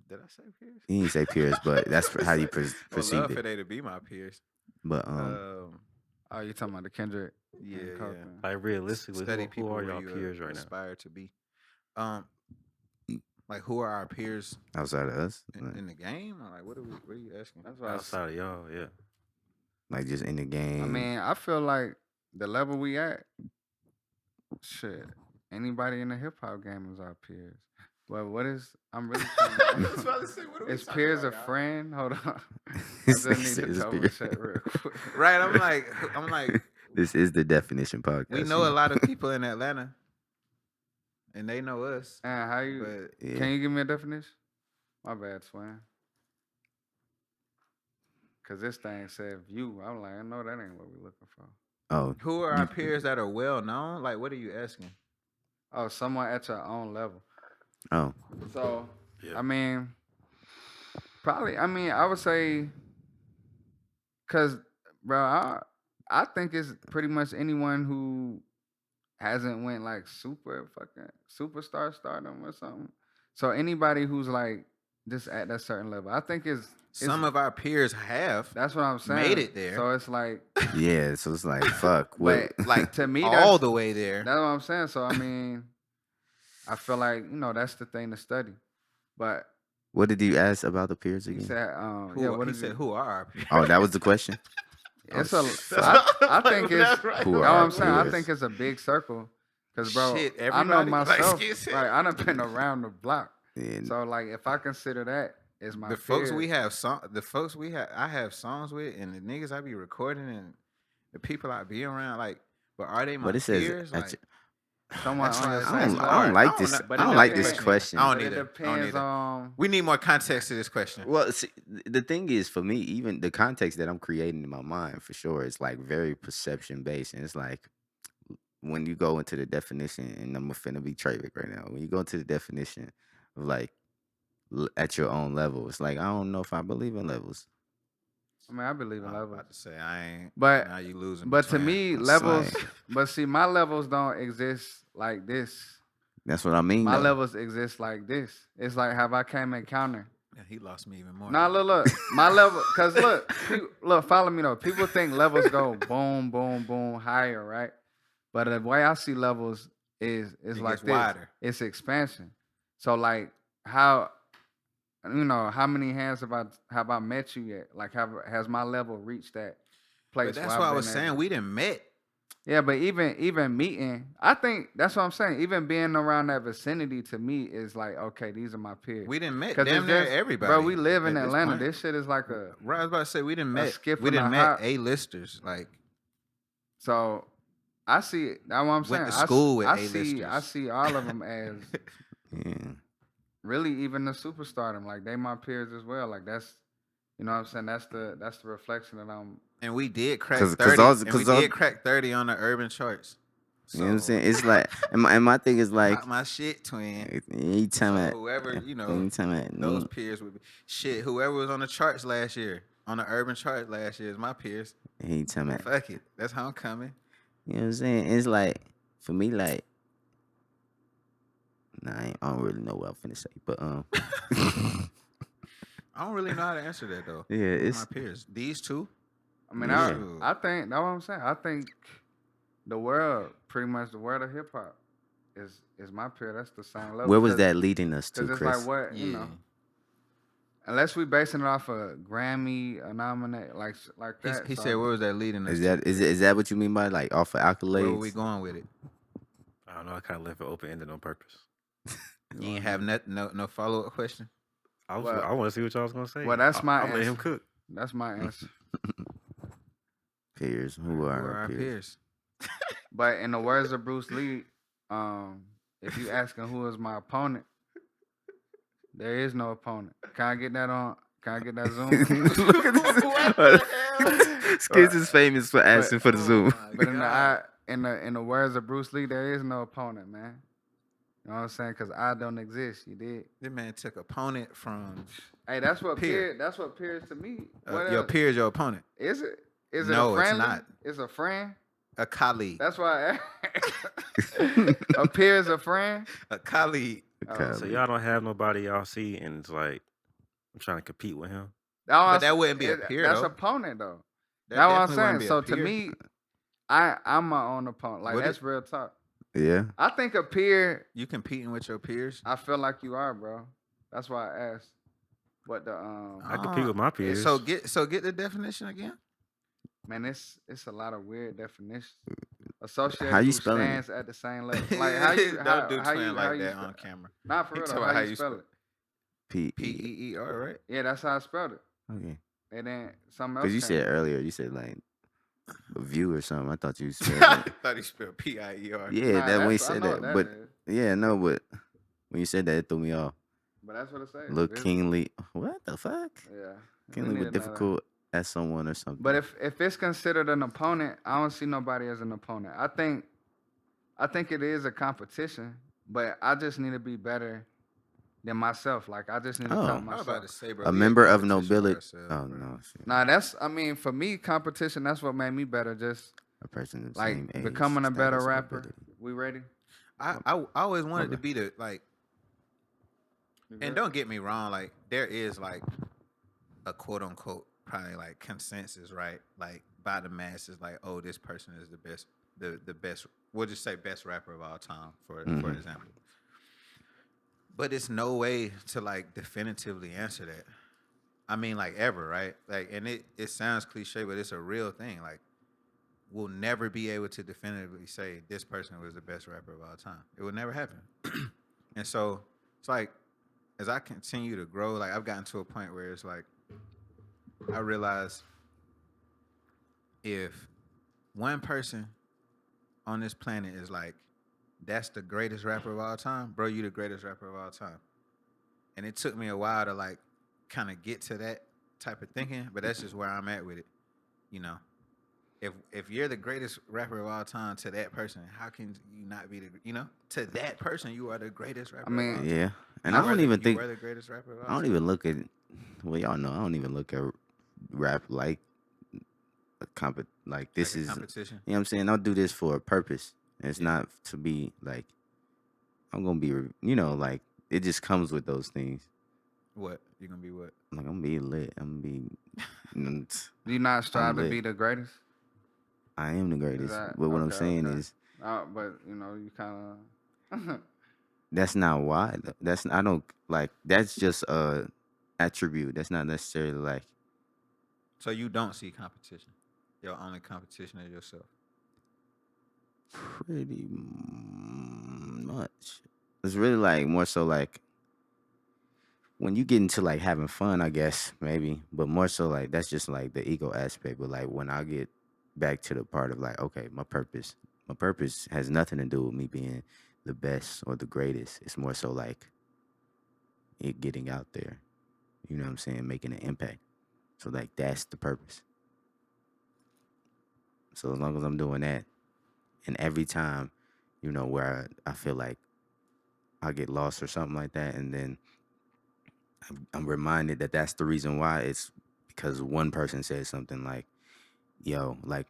Did I say peers? he didn't say peers, but that's how you I would perceive love for it. they to be my peers. But Oh, you talking about the Kendrick? Yeah, and yeah. Coke thing. Like realistically, Study who people are where y'all you peers right now? aspire to be. Like who are our peers outside of us, in the game? Or like what are you asking? That's what I Outside of y'all, yeah. like just in the game. I mean, I feel like the level we at, shit, anybody in the hip hop game is our peers. But what is I'm really trying That's what I was saying, what are we is talking peers about, a y'all? friend? Hold on. I This just need is to double peers. check real quick. Right, I'm like, This is the definition podcast. we know a lot of people in Atlanta, and they know us. And how you? But Yeah. Can you give me a definition? My bad, Swan. Cause this thing said view. I'm like, I know that ain't what we're looking for. Oh, who are our peers that are well known? Like, what are you asking? Oh, someone at your own level. oh, So, Yeah. I mean, probably. I mean, I would say, cause, bro, I think it's pretty much anyone who hasn't went like superstar stardom or something. So anybody who's like just at that certain level, I think it's Some of our peers have that's what I'm saying. made it there. So it's like, yeah. So it's like fuck. What? but like to me, all that's the way there. That's what I'm saying. So I mean, I feel like that's the thing to study. But What did you ask about the peers he again? said, Who, yeah, what he did said, you? who are our peers? Oh, that was the question. It's Oh, a. fuck. I think it's. That's right. Who You know are what our I'm saying? I peers? think it's a big circle. Cause bro, Shit, I know everybody, like myself. Skitz said. Like I done been around the block. And So like, if I consider that as my The folks peers, we have, I have songs with, and the niggas I be recording, and the people I be around, like, but are they my but it says peers? Like, someone that's on why your it's I same don't, I level. don't like I don't this. know, I but don't it like this depends. question. I don't But it either. I don't depends either. on. We need more context to this question. Well, see, the thing is, for me, even the context that I'm creating in my mind, for sure, is like very perception based, and it's like when you go into the definition, and I'm finna be Trayvick right now. When you go into the definition of like at your own level, it's like I don't know if I believe in levels. I mean, I believe in I'm levels, about to say I ain't. but Now you losing. but to between. me, It's levels. like- But see, my levels don't exist like this. That's what I mean. My though. levels exist like this. It's like have I came and counter. Yeah, he lost me even more. Nah, look, my level, cause look, follow me though. People think levels go boom, boom, boom, higher, right? But the way I see levels is It like gets this. wider. It's expansion. So like how many hands have I met you yet? Like has my level reached that place? But that's where why I've I was been saying able- we done met Yeah, but even meeting, I think that's what I'm saying. Even being around that vicinity to me is like, okay, these are my peers. We didn't met 'Cause damn it's near just, everybody. bro, we live in at this Atlanta. point. This shit is like a Right, I was about to say we didn't skip and a met hop. A-listers. Like So I see that's what I'm saying. went to school with I A-listers. see all of them as Yeah. really even the superstardom. Like they my peers as well. Like that's you know what I'm saying. That's the reflection that I'm. And we did crack 'Cause 30. also- and we 'cause also- did crack 30 on the urban charts. You know what I'm saying? It's like, and my thing is like, Not my shit, twin. anytime So I, whoever, anytime I, those peers would be shit. Whoever was on the charts last year, on the urban charts last year, is my peers. anytime I, Fuck it, that's how I'm coming. you know what I'm saying? It's like, for me, like, nah, I don't really know what I'm finna say, but I don't really know how to answer that though. yeah, Who it's my peers. These two. I mean, Yeah. I think that's what I'm saying. I think the world, pretty much the world of hip hop, is my peer. That's the same level. where was that leading us to, Because it's Chris? like what you know. Unless we basing it off a Grammy, a nominate, like that. He so- said, "Where was that leading us?" Is that what you mean by like off of accolades? Where were we going with it? I don't know. I kind of left it open ended on purpose. You ain't have no follow up question. I Well- want to see what y'all was gonna say. Well, that's my I'll let him answer. cook. That's my answer. Peers. Who Who are are our peers? But in the words of Bruce Lee, if you asking who is my opponent, there is no opponent. Can I get that on? Can I get that Zoom? Look at this. Skitz is famous for asking for the Zoom. But in the words of Bruce Lee, there is no opponent, man. You know what I'm saying? Because I don't exist. You did. This man took opponent from Hey, that's what Peer. peer. That's what peers to me. What your else? peer is your opponent, Is it? Is it No, a it's friendly? not. It's a friend. a colleague, That's why a peer is a friend. a colleague. Oh, So y'all don't have nobody y'all see, and it's like I'm trying to compete with him. But that wouldn't be a peer, That's though. opponent though. That That's what I'm definitely wouldn't saying. be a So to peer. me, I'm my own opponent. Like What that's is- real talk. Yeah. I think a peer. You competing with your peers? I feel like you are, bro. That's why I asked. What the I compete with my peers. So get the definition again. man, it's a lot of weird definitions. Associated How you who spelling it? stands at the same level. Like how you don't do how twin you, like how you that spell- on camera. Not for He real. talking Though. about How you spell it? P-E-E-R, right? Yeah, that's how I spelled it. Okay. And then something else. Because you came. said earlier, you said like a view or something. I thought you said. I thought he spelled P-I-E-R. Yeah, Nah, that when you that's- I said know that, what but is. yeah, no, but when you said that, it threw me off. But that's what it says. Look, It's- kingly. What the fuck? Yeah. we Kingly need was another- difficult as someone or something. But if it's considered an opponent, I don't see nobody as an opponent. I think it is a competition, but I just need to be better than myself. Like I just need to Oh. come I was myself. about to say, bro. a we member of competition with nobility. ourselves, Oh bro. no, shit. Nah, that's I mean for me, competition. That's what made me better. Just A person of the like same age, becoming a better status, rapper. ability. We ready? I always wanted to Okay. be the like. We And good? don't get me wrong, like there is like a quote unquote probably like consensus, right? Like by the masses, like, oh, this person is the best, the best. We'll just say best rapper of all time, for Mhm. example. But it's no way to like definitively answer that. I mean, like ever, right? Like, and it sounds cliche, but it's a real thing. Like, we'll never be able to definitively say this person was the best rapper of all time. It will never happen. And so it's like, as I continue to grow, like I've gotten to a point where it's like, I realize if one person on this planet is like, that's the greatest rapper of all time, bro, you the greatest rapper of all time. And it took me a while to like kind of get to that type of thinking, but that's just where I'm at with it. You know, if you're the greatest rapper of all time to that person, how can you not be to that person you are the greatest rapper? I mean, of all time. Yeah, and I don't even think you are the greatest rapper of all I don't time. even look at. Well, y'all know I don't even look at rap like a like this Like a is. competition. You know what I'm saying? I'll do this for a purpose. It's not to be like I'm gonna be. Like it just comes with those things. What you gonna be? What? Like I'm gonna be lit. I'm gonna be. Do you not strive to lit. be the greatest? I am the greatest. that- But what I'm okay, saying okay. is But you kind of. that's not why. That's I don't like. That's just a attribute. That's not necessarily like. So you don't see competition. Your only competition is yourself. Pretty much. It's really like more so like when you get into like having fun, I guess maybe, but more so like that's just like the ego aspect. But like when I get back to the part of like, okay, my purpose has nothing to do with me being the best or the greatest. It's more so like it getting out there. You know what I'm saying? Making an impact. So like that's the purpose. So as long as I'm doing that, and every time, where I feel like I get lost or something like that, and then I'm reminded that that's the reason why. It's because one person said something like, "Yo, like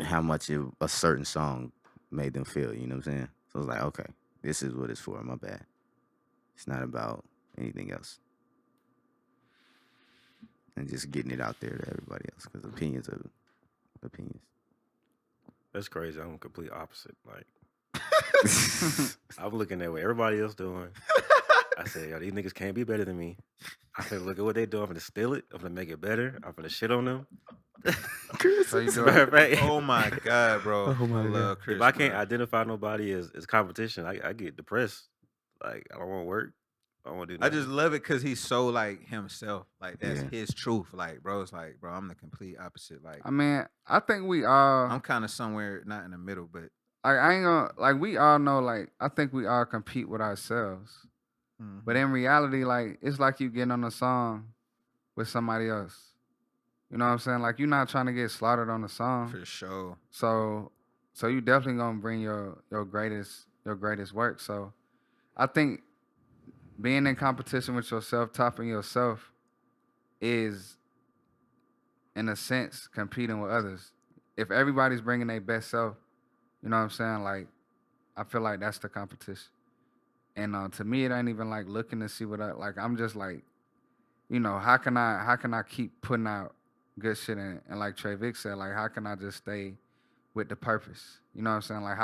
how much a certain song made them feel." You know what I'm saying? So it's like, okay, this is what it's for. My bad. It's not about anything else, and just getting it out there to everybody else because opinions are opinions. That's crazy. I'm complete opposite. Like I'm looking at what everybody else doing. I said, yo, these niggas can't be better than me. I said, look at what they do. I'm gonna steal it. I'm gonna make it better. I'm gonna shit on them. So you As a do matter it. of fact, Oh my God, bro. Oh my I God. love Chris. if I can't bro. identify nobody as competition, I get depressed. Like I don't want to work. I don't want to do I nothing. just love it because he's so like himself. Like that's Yeah. his truth. Like, bro, it's like, bro, I'm the complete opposite. Like, I mean, I think we all. I'm kind of somewhere not in the middle, but Like I ain't gonna like we all know like I think we all compete with ourselves. But in reality, like it's like you getting on a song with somebody else. You know what I'm saying? Like you're not trying to get slaughtered on the song. for sure. So you definitely gonna bring your greatest work. So I think being in competition with yourself, topping yourself, is in a sense competing with others. If everybody's bringing their best self, you know what I'm saying? Like I feel like that's the competition. And to me, it ain't even like looking to see what I like. I'm just like, how can I keep putting out good shit and like Trayvick said, like how can I just stay with the purpose? You know what I'm saying? Like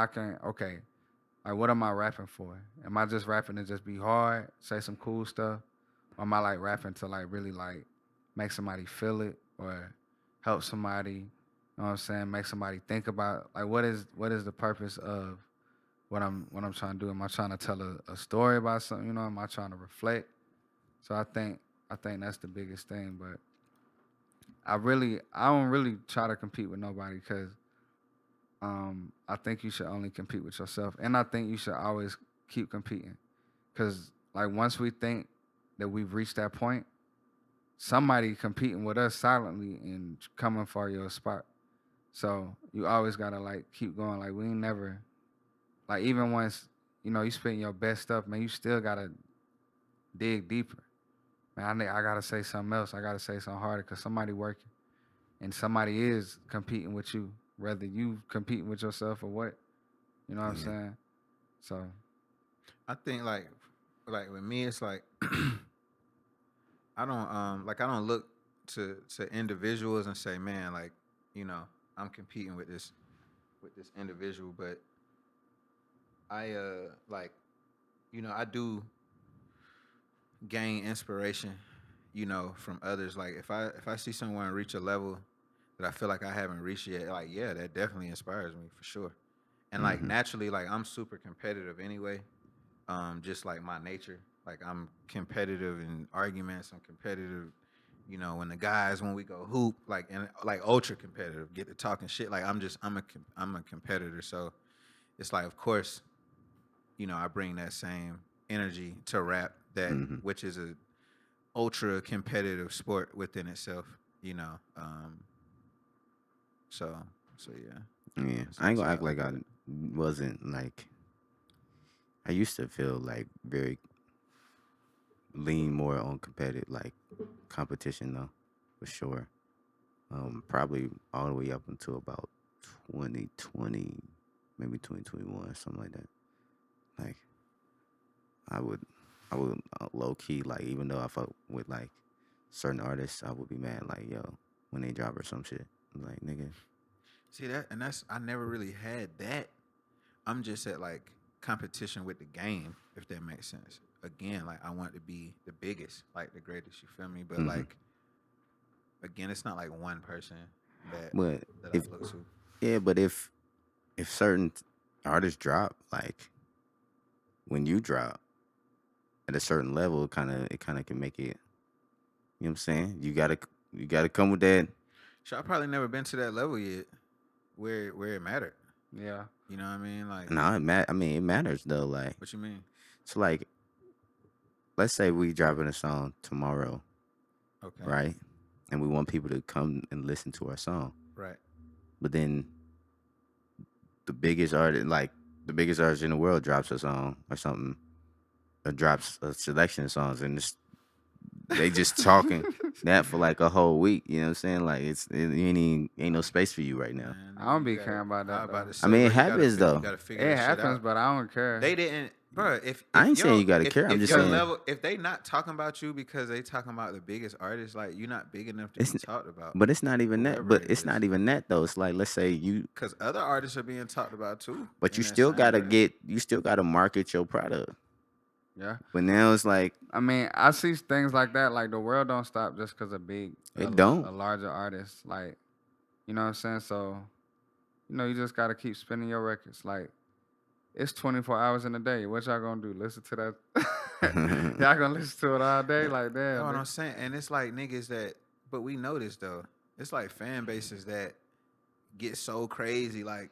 like what am I rapping for? Am I just rapping to just be hard, say some cool stuff, or am I like rapping to like really like make somebody feel it or help somebody? You know what I'm saying? Make somebody think about like what is the purpose of what I'm trying to do? Am I trying to tell a story about something? Am I trying to reflect? So I think that's the biggest thing. But I don't really try to compete with nobody because I think you should only compete with yourself, and I think you should always keep competing because like once we think that we've reached that point, somebody competing with us silently and coming for your spot. So you always gotta like keep going. Like we ain't never like even once you spitting your best stuff, man, you still gotta dig deeper. Man, I gotta say something else. I gotta say something harder because somebody working and somebody is competing with you, whether you competing with yourself or what. You know what I'm Yeah. saying? So I think like with me, it's like I don't look to individuals and say, man, like I'm competing with this individual, but I like I do gain inspiration, from others. Like if I see someone reach a level that I feel like I haven't reached yet, like yeah, that definitely inspires me for sure. And like Mhm. naturally, like I'm super competitive anyway. Just like my nature. Like I'm competitive in arguments. I'm competitive, when the guys when we go hoop, like and like ultra competitive, get to talking shit. Like I'm a competitor. So it's like of course, I bring that same energy to rap that Mhm. which is a ultra competitive sport within itself. You know, so yeah. Yeah. That's, I ain't that's gonna how act I like look I at it. wasn't like I used to feel like very lean more on competitive like competition though, for sure. Probably all the way up until about 2020, maybe 2021, something like that. Like I would, I would low key like even though I fuck with like certain artists, I would be mad like yo when they drop or some shit. I'm like nigga, See that, and that's I never really had that. I'm just at like competition with the game, if that makes sense. Again, like I want to be the biggest, like the greatest. You feel me? But hmm like again, it's not like one person that but that if I look to. yeah, but if if certain artists drop, like when you drop at a certain level, it kind of can make it. You know what I'm saying? You gotta come with that. So I probably never been to that level yet, where it mattered. Yeah. You know what I mean? Like, No, I mean, it matters though. Like, what you mean? so like, let's say we dropping a song tomorrow, Okay. right? And we want people to come and listen to our song. Right. But then the biggest artist in the world drops a song or something, or drops a selection of songs, and they just talking that for like a whole week. You know what I'm saying? Like ain't no space for you right now. Man, I don't you be gotta- caring about that, I about though. to say, I mean, bro, it you gotta happens, fi- though. You gotta figure It that shit happens, out. but I don't care. They didn't, bro. If I ain't saying you gotta if- care, I'm if just your saying- level, if they not talking about you because they talking about the biggest artists, like you're not big enough to It's be n- talked about. But it's not even that. Whoever But it it's is. not even that though. It's like, let's say you, Because other artists are being talked about too. but in you that still same gotta breath. you still gotta market your product. Yeah. But now it's like, I mean, I see things like that. Like the world don't stop just because of It don't. a larger artist. Like, you know what I'm saying? So, you just gotta keep spinning your records. Like, it's 24 hours in a day. What y'all gonna do? Listen to that? Y'all gonna listen to it all day? Like, That's damn. what I'm nigga. saying. And it's like niggas that, but we know this though. It's like fan bases that get so crazy, like,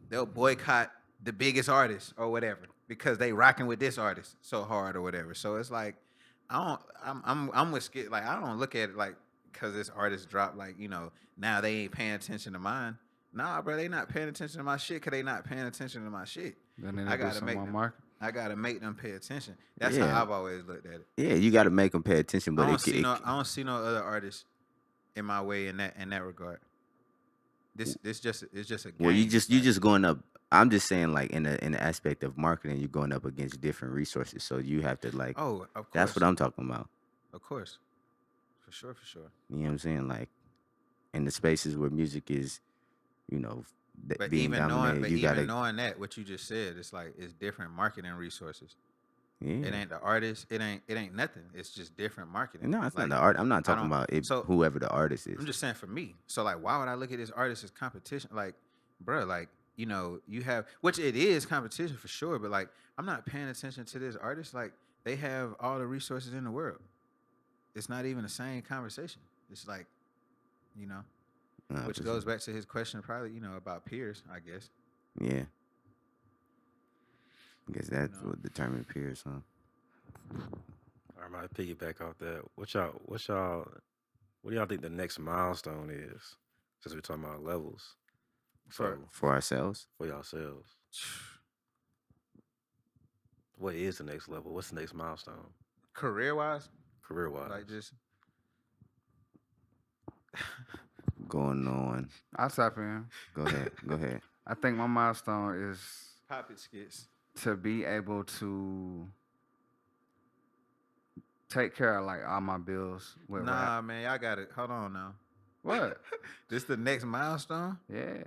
they'll boycott the biggest artist or whatever because they rocking with this artist so hard or whatever. So it's like, I'm with Skit. Like, I don't look at it like because this artist dropped, like, now they ain't paying attention to mine. Nah, bro, they not paying attention to my shit because they not paying attention to my shit. Then they I do gotta some make more them. market. I gotta make them pay attention. That's Yeah. how I've always looked at it. yeah, you gotta make them pay attention. But I don't see no other artists in my way in that regard. It's just a game. well, you Like, just going up. I'm just saying, like in the aspect of marketing, you're going up against different resources. So you have to like. oh, of course. That's what I'm talking about. Of course, for sure. You know what I'm saying? Like in the spaces where music is, But being even dominated, you gotta. knowing that, what you just said, it's like it's different marketing resources. Yeah. It ain't the artist. It ain't nothing. It's just different marketing. No, it's Like, not the art. I'm not I talking don't- about it, so- whoever the artist is. I'm just saying for me. So like, why would I look at this artist as competition? Like, bro, like, you have, which it is competition for sure, but like, I'm not paying attention to this artist. Like, they have all the resources in the world. It's not even the same conversation. It's like, Nah, which for goes sure. back to his question, probably, about peers, I guess. Yeah. I guess that's No. what determined peers, huh? I might piggyback off that. What do y'all think the next milestone is? Since we're talking about levels. So For ourselves. for yourselves. What is the next level? What's the next milestone? Career wise, Career wise. like just Going on. I'll tap in. Go ahead. Go ahead. I think my milestone is pop it skits. to be able to take care of like all my bills with Nah, rap. man, y'all got it. Hold on now. What? This the next milestone? Yeah.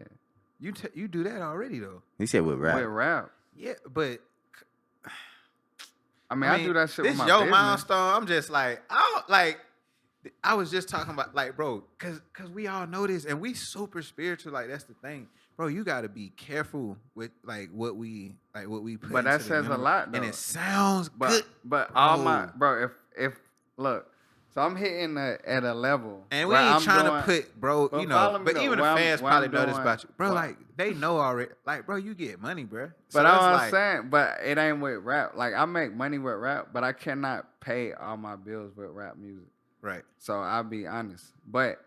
You do that already though. He said with rap. With rap. Yeah, but I mean, I do that shit this with my your business. milestone. I'm just like, I was just talking about, like, bro, cause we all know this, and we super spiritual. Like, that's the thing, bro. You got to be careful with what we put. But that into the says a universe. lot, and though. it sounds good. But all my bro. if look, so I'm hitting at a level, And we where ain't I'm trying doing- to put, bro, but follow me but though, even the where I'm- fans where probably I'm know this doing- about you, bro. what- Like, they know already. Like, bro, you get money, bro. But So all it's I'm like, saying, but it ain't with rap. Like I make money with rap, but I cannot pay all my bills with rap music. right. So I'll be honest. But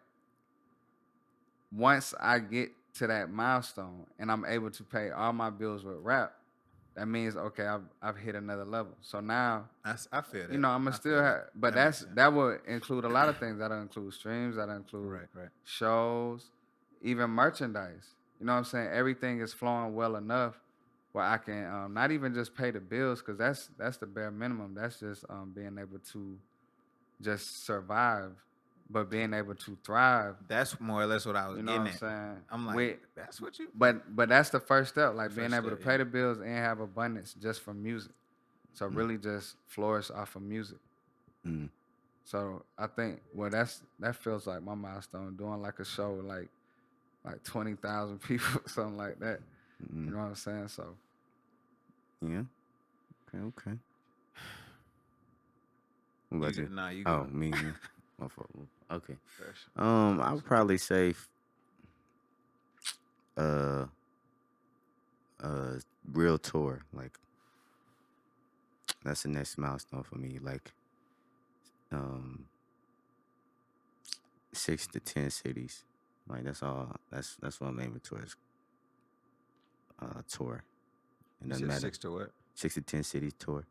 once I get to that milestone and I'm able to pay all my bills with rap, that means okay, I've hit another level. So now, I feel that. I'm gonna I still feel have, that. but That makes sense. that would include a lot of things. That'll include streams. That'll include Right. shows, even merchandise. You know what I'm saying? Everything is flowing well enough where I can not even just pay the bills, because that's the bare minimum. That's just being able to just survive, but being able to thrive. That's more or less what I was You know getting what I'm at. saying? I'm like, With- that's what you. but that's the first step, like The being first able to step, pay yeah. the bills and have abundance just from music. So really just flourish off of music. Mm. So I think that feels like my milestone, doing like a show like like 20,000 people, something like that. Mm-hmm. You know what I'm saying? So Yeah. Okay. What about you? Nah, you Oh, go. me. My fault. Okay. Fresh. I would probably say, uh, real tour. Like that's the next milestone for me. Like, um, 6 to 10 cities. Like that's all. That's what I'm aiming towards. Tour. It You doesn't said matter. 6 to what? 6 to 10 cities tour.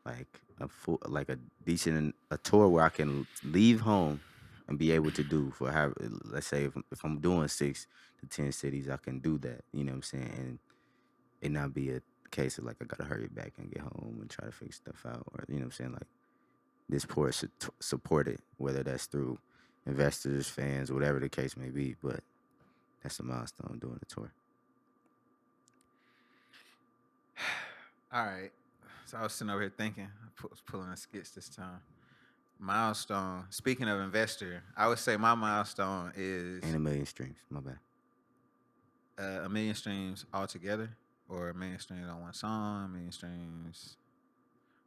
Like a full, like a decent a tour where I can leave home and be able to do for how. Let's say if I'm doing 6 to 10 cities, I can do that. You know what I'm saying? And it not be a case of like I gotta hurry back and get home and try to figure stuff out, or you know what I'm saying? Like this tour should support it, whether that's through investors, fans, whatever the case may be. But that's a milestone doing the tour. All right. So I was sitting over here thinking. Was pulling a skits this time. Milestone. Speaking of investor, I would say my milestone is And 1 million streams. My bad. 1 million streams altogether, or 1 million streams on one song, 1 million streams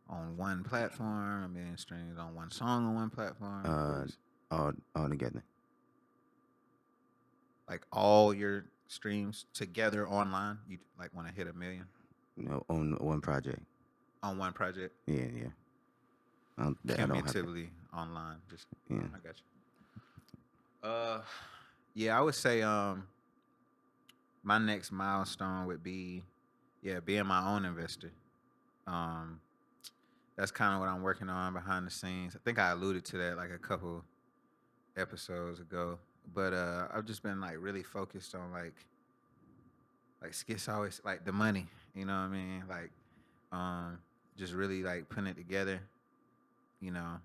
on one platform, 1 million streams on one song on one platform. All together. Like all your streams together online, you like want to hit 1 million No, on one project. on one project, Yeah. I don't have that. cumulatively online. Just Yeah. I got you. Yeah, I would say my next milestone would be being my own investor. Um, that's kind of what I'm working on behind the scenes. I think I alluded to that like a couple episodes ago, but I've just been like really focused on like Skitz always like the money. You know what I mean? Like just really like putting it together. You know,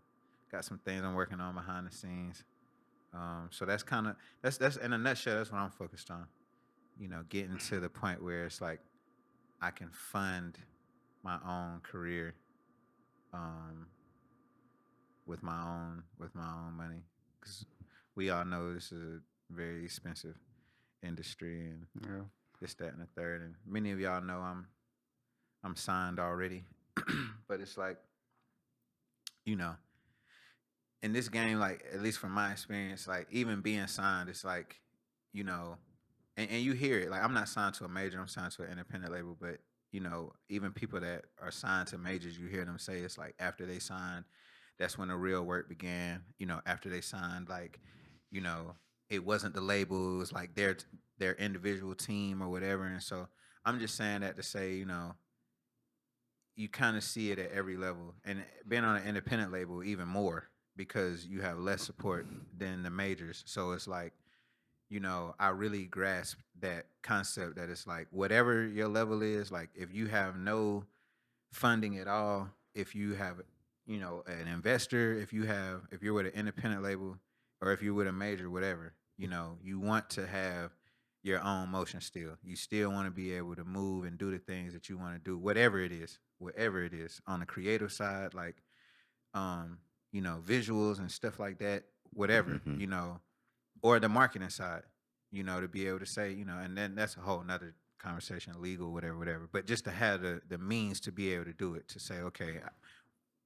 got some things I'm working on behind the scenes. So that's kind of that's in a nutshell. That's what I'm focused on. You know, getting to the point where it's like I can fund my own career um, with my own money, because we all know this is a very expensive industry and yeah, this, that, and the third. And many of y'all know I'm signed already, but it's like, you know, in this game, like at least from my experience, like even being signed, it's like, you know, and you hear it. Like I'm not signed to a major, I'm signed to an independent label, but you know, even people that are signed to majors, you hear them say it's like after they signed, that's when the real work began. You know, after they signed, like, you know, it wasn't the label, it was like their individual team or whatever. And so I'm just saying that to say, you know, you kind of see it at every level, and being on an independent label even more because you have less support than the majors. So it's like, you know, I really grasp that concept that it's like whatever your level is, like if you have no funding at all, if you have, you know, an investor, if you're with an independent label or if you're with a major, whatever, you know, you want to have your own motion still. You still want to be able to move and do the things that you want to do, whatever it is on the creative side, like you know, visuals and stuff like that, whatever, Mm-hmm. you know, or the marketing side, you know, to be able to say, you know, and then that's a whole nother conversation, legal, whatever. But just to have the means to be able to do it, to say, okay,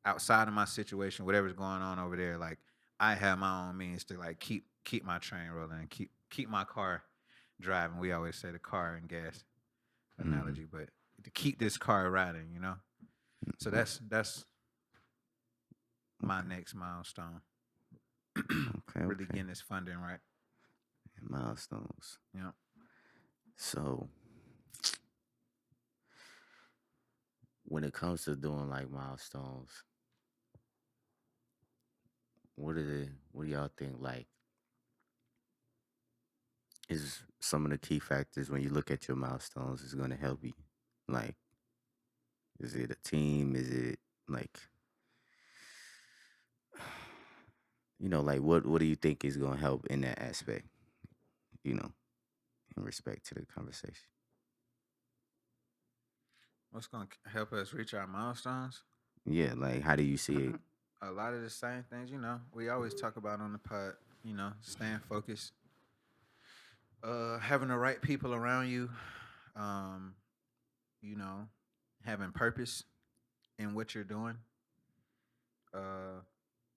outside of my situation, whatever's going on over there, like I have my own means to like keep my train rolling and keep my car driving. We always say the car and gas analogy, but to keep this car riding, you know. So that's my next milestone. Okay. Really getting this funding right. Milestones. Yeah. So when it comes to doing like milestones, what do y'all think like is some of the key factors when you look at your milestones is going to help you? Like, is it a team? Is it like, like what do you think is going to help in that aspect? You know, in respect to the conversation. What's going to help us reach our milestones? Yeah, like how do you see it? A lot of the same things, you know, we always talk about on the pod, you know, staying focused, Having the right people around you, um, you know, having purpose in what you're doing. Uh,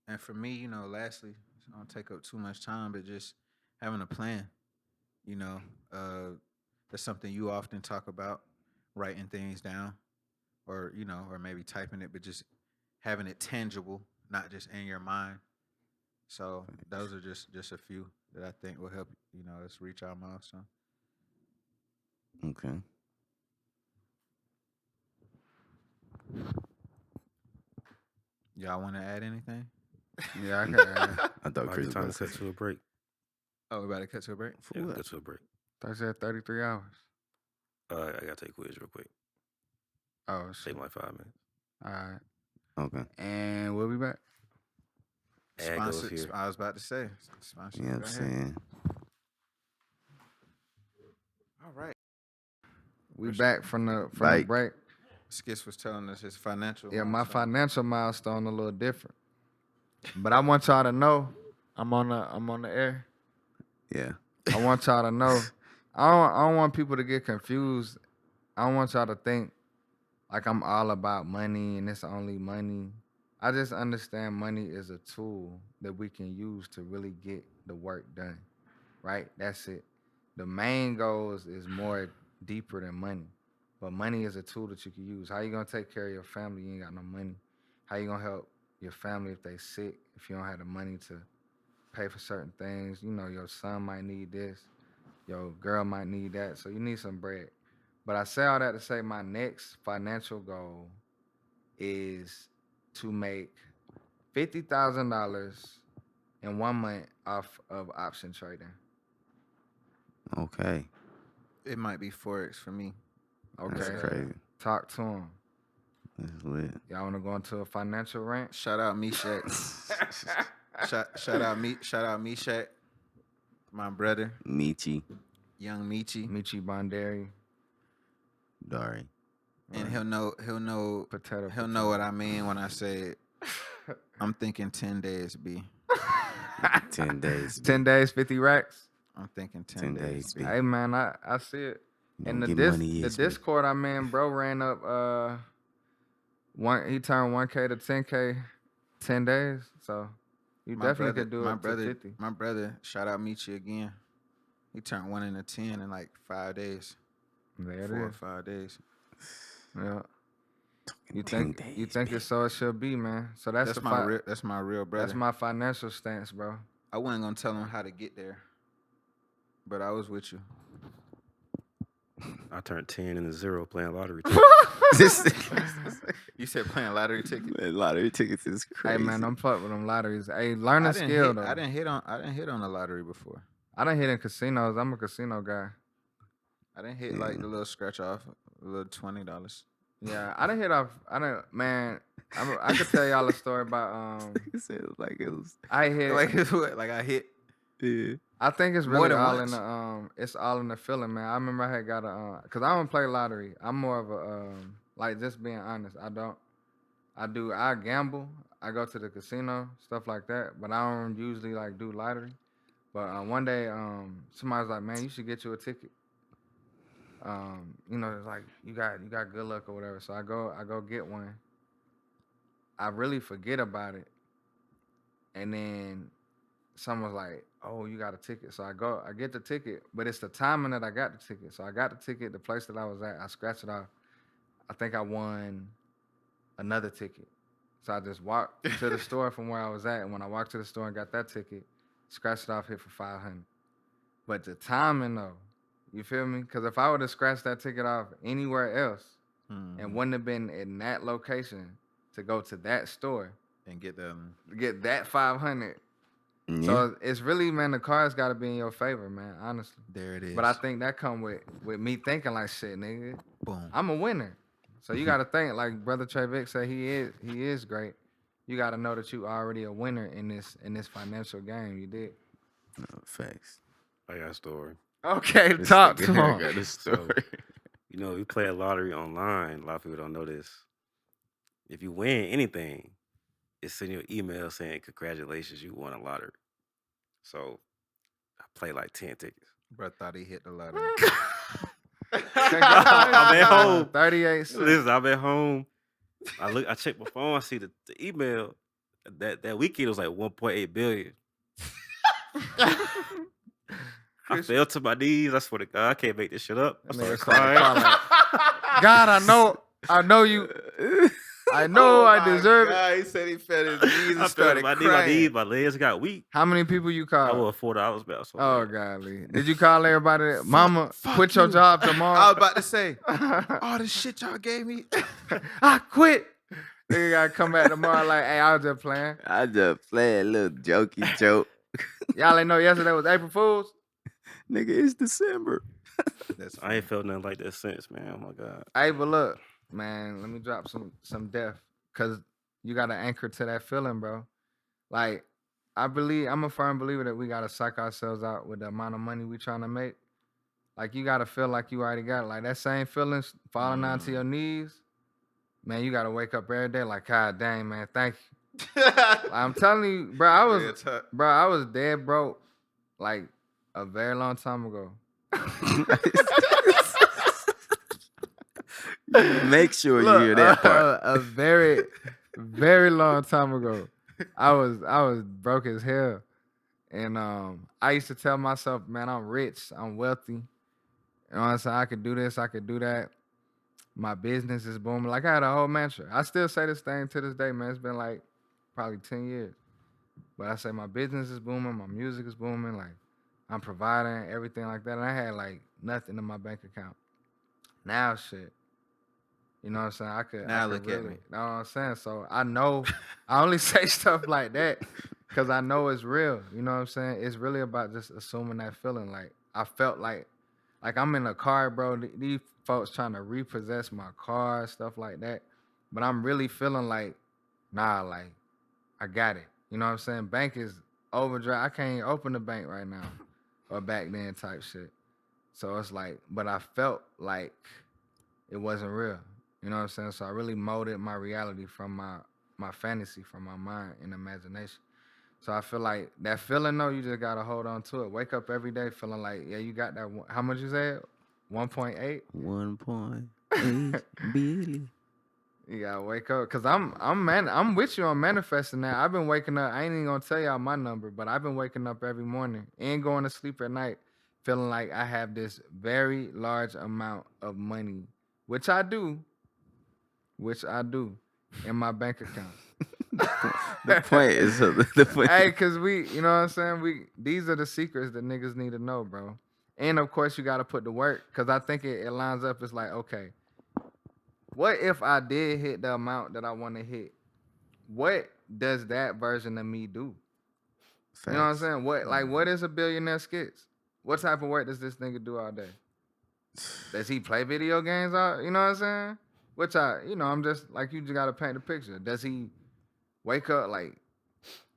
and for me, lastly, I don't take up too much time, but just having a plan. You know, uh, that's something you often talk about, writing things down, or or maybe typing it, but just having it tangible, not just in your mind. So those are just a few that I think will help us reach our milestone. Okay. Y'all want to add anything? Yeah, I can add. I thought Might Chris be was time about to to cut say. to a break. Oh, we about to cut to a break. For Yeah, what? cut to a break. I said 33 hours. I gotta take a quiz real quick. Oh, Take shit. me like 5 minutes. All right. Okay. And we'll be back. Ad goes Sponsored. here. I was about to say sponsored. You know Go what I'm ahead. saying? All right. We Where's- back from the Like- break. Skitz was telling us his financial. Yeah, my milestone. financial milestone a little different. But I want y'all to know I'm on the air. Yeah. I want y'all to know. I don't want people to get confused. I don't want y'all to think like I'm all about money and it's only money. I just understand money is a tool that we can use to really get the work done. Right? That's it. The main goals is more deeper than money. But money is a tool that you can use. How you gonna take care of your family? You ain't got no money. How you gonna help your family if they sick? If you don't have the money to pay for certain things, your son might need this, your girl might need that. So you need some bread. But I say all that to say my next financial goal is to make $50,000 in 1 month off of option trading. Okay. It might be Forex for me. Okay. That's crazy. Talk to him. That's lit. Y'all want to go into a financial rant? Shout out Meshach. shout out Meshach, my brother, Michi. young Michi, Michi Bondari. Dari. and he'll know Potato. he'll know what I mean when I say I'm thinking 10 days. B. 10 days. 10 days, 50 racks. I'm thinking 10, 10 days. days, B. B. Hey man, I see it. You And know, the get money the is me. Discord I'm in, bro, ran up he turned 1K to 10K 10 days. So you definitely could do it to 50. My brother, shout out Michi again. He turned 1 into 10 in like 5 days, There 4 or it is. 5 days. Yeah. You 10 think days, it's so it should be, man. So that's That's my real brother. that's my financial stance, bro. I wasn't gonna tell him how to get there, but I was with you. I turned 10 into 0 playing lottery. You said playing lottery ticket. Man, lottery tickets is crazy. Hey man, I'm fuck with them lotteries. Hey, learn a skill though. I didn't hit on the lottery before. I done hit in casinos. I'm a casino guy. I didn't hit like the little scratch off, a little $20. Yeah, I done hit off. Man. I could tell y'all a story about It said like it was. I hit. Like I hit. Yeah. I think it's More really than all once. in the it's all in the feeling, man. I remember I had got cause I don't play lottery. I'm more of a like just being honest. I gamble. I go to the casino, stuff like that, but I don't usually like do lottery. But one day somebody was like, man, you should get you a ticket. It's like you got good luck or whatever. So I go get one. I really forget about it, and then someone's like, "Oh, you got a ticket." So I get the ticket, but it's the timing that I got the ticket. So I got the ticket, the place that I was at, I scratched it off. I think I won another ticket. So I just walked to the store from where I was at, and when I walked to the store and got that ticket, scratched it off, hit for 500. But the timing though, you feel me? Because if I would have scratched that ticket off anywhere else and wouldn't have been in that location to go to that store And get them. to get that 500. Yeah. So it's really, man, the cards got to be in your favor, man, honestly. There it is. But I think that come with me thinking like, shit, nigga, Boom. I'm a winner. So you got to think, like Brother Trayvick said, he is great. You got to know that you already a winner in this financial game. You did. No, facts. I got a story. Okay, This talk nigga to here him. got a So, story. we play a lottery online. A lot of people don't know this. If you win anything, it's sending you an email saying, congratulations, you won a lottery. So I play like 10 tickets. Bro thought he hit the lottery. I'm at home. 38 cents. Listen, I'm at home. I check my phone. I see the email. That weekend was like 1.8 billion. I fell to my knees. I swear to God, I can't make this shit up. I started crying. God, I know you. I know I deserve it. He said he fell his knees and I fell to started my crying. knees. My legs got weak. How many people you I called? was $4 back. So Oh, golly. Did you call everybody? Mama, fuck quit your you. job I tomorrow. was about to say, all the shit y'all gave me. I quit. Nigga gotta come back tomorrow like, hey, I was just playing. I just play a little jokey joke. Y'all ain't know yesterday was April Fool's? Nigga, it's December. I ain't felt nothing like that since, man. Oh my God. Hey, but look, man, let me drop some depth. Cause you gotta anchor to that feeling, bro. Like, I'm a firm believer that we gotta psych ourselves out with the amount of money we trying to make. Like, you gotta feel like you already got it. Like, that same feelings falling down to your knees, man, you gotta wake up every day like, God dang, man, thank you. Like, I'm telling you, bro, I was dead broke like a very long time ago. Make sure you hear that part. A very, very long time ago, I was broke as hell, and I used to tell myself, man, I'm rich, I'm wealthy. You know what I'm saying? I could do this, I could do that. My business is booming. Like, I had a whole mantra. I still say this thing to this day, man. It's been like probably 10 years. But I say my business is booming, my music is booming, like I'm providing everything like that. And I had like nothing in my bank account. Now shit. You know what I'm saying? I could look at me. You know what I'm saying? So I know I only say stuff like that because I know it's real. You know what I'm saying? It's really about just assuming that feeling. Like, I felt like I'm in a car, bro. These folks trying to repossess my car, stuff like that. But I'm really feeling like, nah, like, I got it. You know what I'm saying? Bank is overdraft. I can't open the bank right now or back then type shit. So it's like, but I felt like it wasn't real. You know what I'm saying? So I really molded my reality from my fantasy, from my mind and imagination. So I feel like that feeling, though, you just got to hold on to it. Wake up every day feeling like, yeah, you got that. How much you said? 1.8? 1.8 billion. You gotta wake up, cause I'm with you on manifesting that. I've been waking up. I ain't even gonna tell y'all my number, but I've been waking up every morning and going to sleep at night, feeling like I have this very large amount of money, which I do, in my bank account. The point is the point. Hey, cause you know what I'm saying? These are the secrets that niggas need to know, bro. And of course, you gotta put the work, cause I think it lines up. It's like, okay, what if I did hit the amount that I want to hit? What does that version of me do? Facts. You know what I'm saying? What is a billionaire Skitz? What type of work does this nigga do all day? Does he play video games all? You know what I'm saying? I'm just like, you just gotta paint the picture. Does he wake up, like,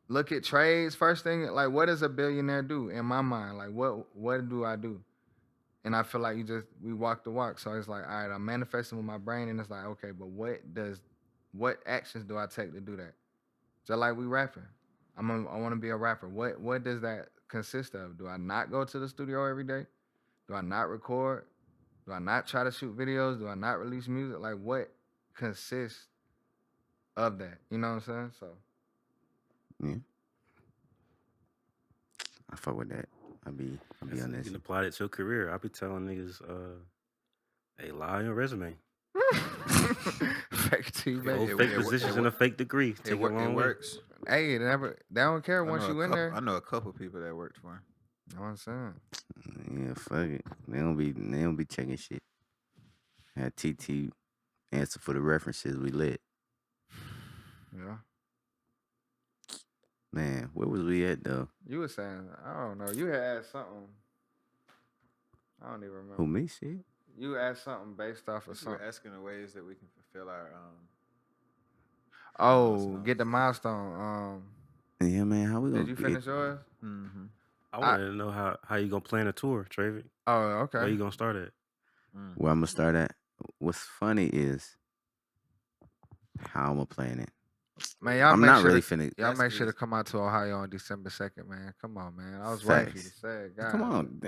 look at trades first thing? Like, what does a billionaire do in my mind? Like, what do I do? And I feel like we walk the walk. So it's like, all right, I'm manifesting with my brain, and it's like, okay, but what actions do I take to do that? Just like we rapping. I want to be a rapper. What does that consist of? Do I not go to the studio every day? Do I not record? Do I not try to shoot videos? Do I not release music? Like, what consists of that? You know what I'm saying? So, yeah, I fuck with that. I'll be You honest. can apply it to your career. I be telling niggas, hey, lie on your resume. fake T, Go baby. fake positions and a fake degree. Take It a long way. works. Hey, they don't care once you in there. I know a couple people that worked for him. You know what I'm saying? Yeah, fuck it. They don't be checking shit. Had TT answer for the references we lit. Yeah. Man, where was we at though? You were saying, I don't know. You had asked something. I don't even remember. Who, me? Shit. You asked something based off of We're something. asking the ways that we can fulfill our Get the milestone. Yeah, man. How we gonna Did you finish yours? Mm-hmm. I wanted to know how you gonna plan a tour, Trayvick. Oh, Where okay. you gonna start at? Where I'm gonna start at? What's funny is how I'm gonna plan it. Man, y'all I'm make not sure really to, finna. y'all That's make sure to easy. come out to Ohio on December 2nd, man. Come on, man. I was waiting for you to Facts. say it. God. Come on.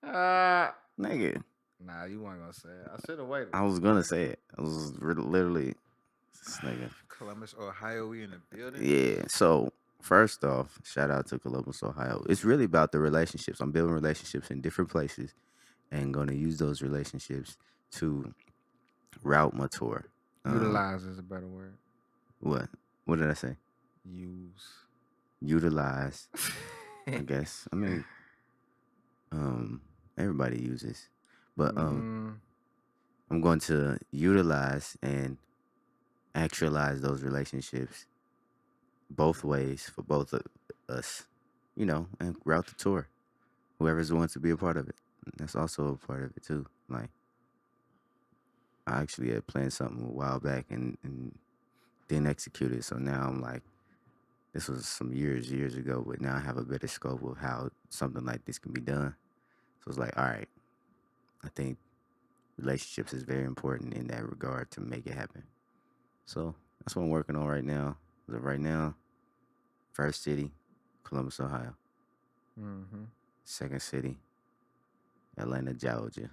Nigga, Nah, you weren't gonna say it. I should have waited. I was gonna say it. I was literally this nigga. Columbus, Ohio, we in the building. Yeah. So first off, shout out to Columbus, Ohio. It's really about the relationships. I'm building relationships in different places and gonna use those relationships to route my tour. Utilize is a better word. What? What did I say? Use. Utilize. I guess. I mean, everybody uses, but I'm going to utilize and actualize those relationships both ways for both of us, you know, and route the tour. Whoever's wants to be a part of it, that's also a part of it too. Like, I actually had planned something a while back and didn't execute it, so now I'm like, this was some years ago, but now I have a better scope of how something like this can be done. So it's like, all right, I think relationships is very important in that regard to make it happen. So that's what I'm working on right now. As of right now, first city, Columbus, Ohio. Mm-hmm. Second city, Atlanta, Georgia.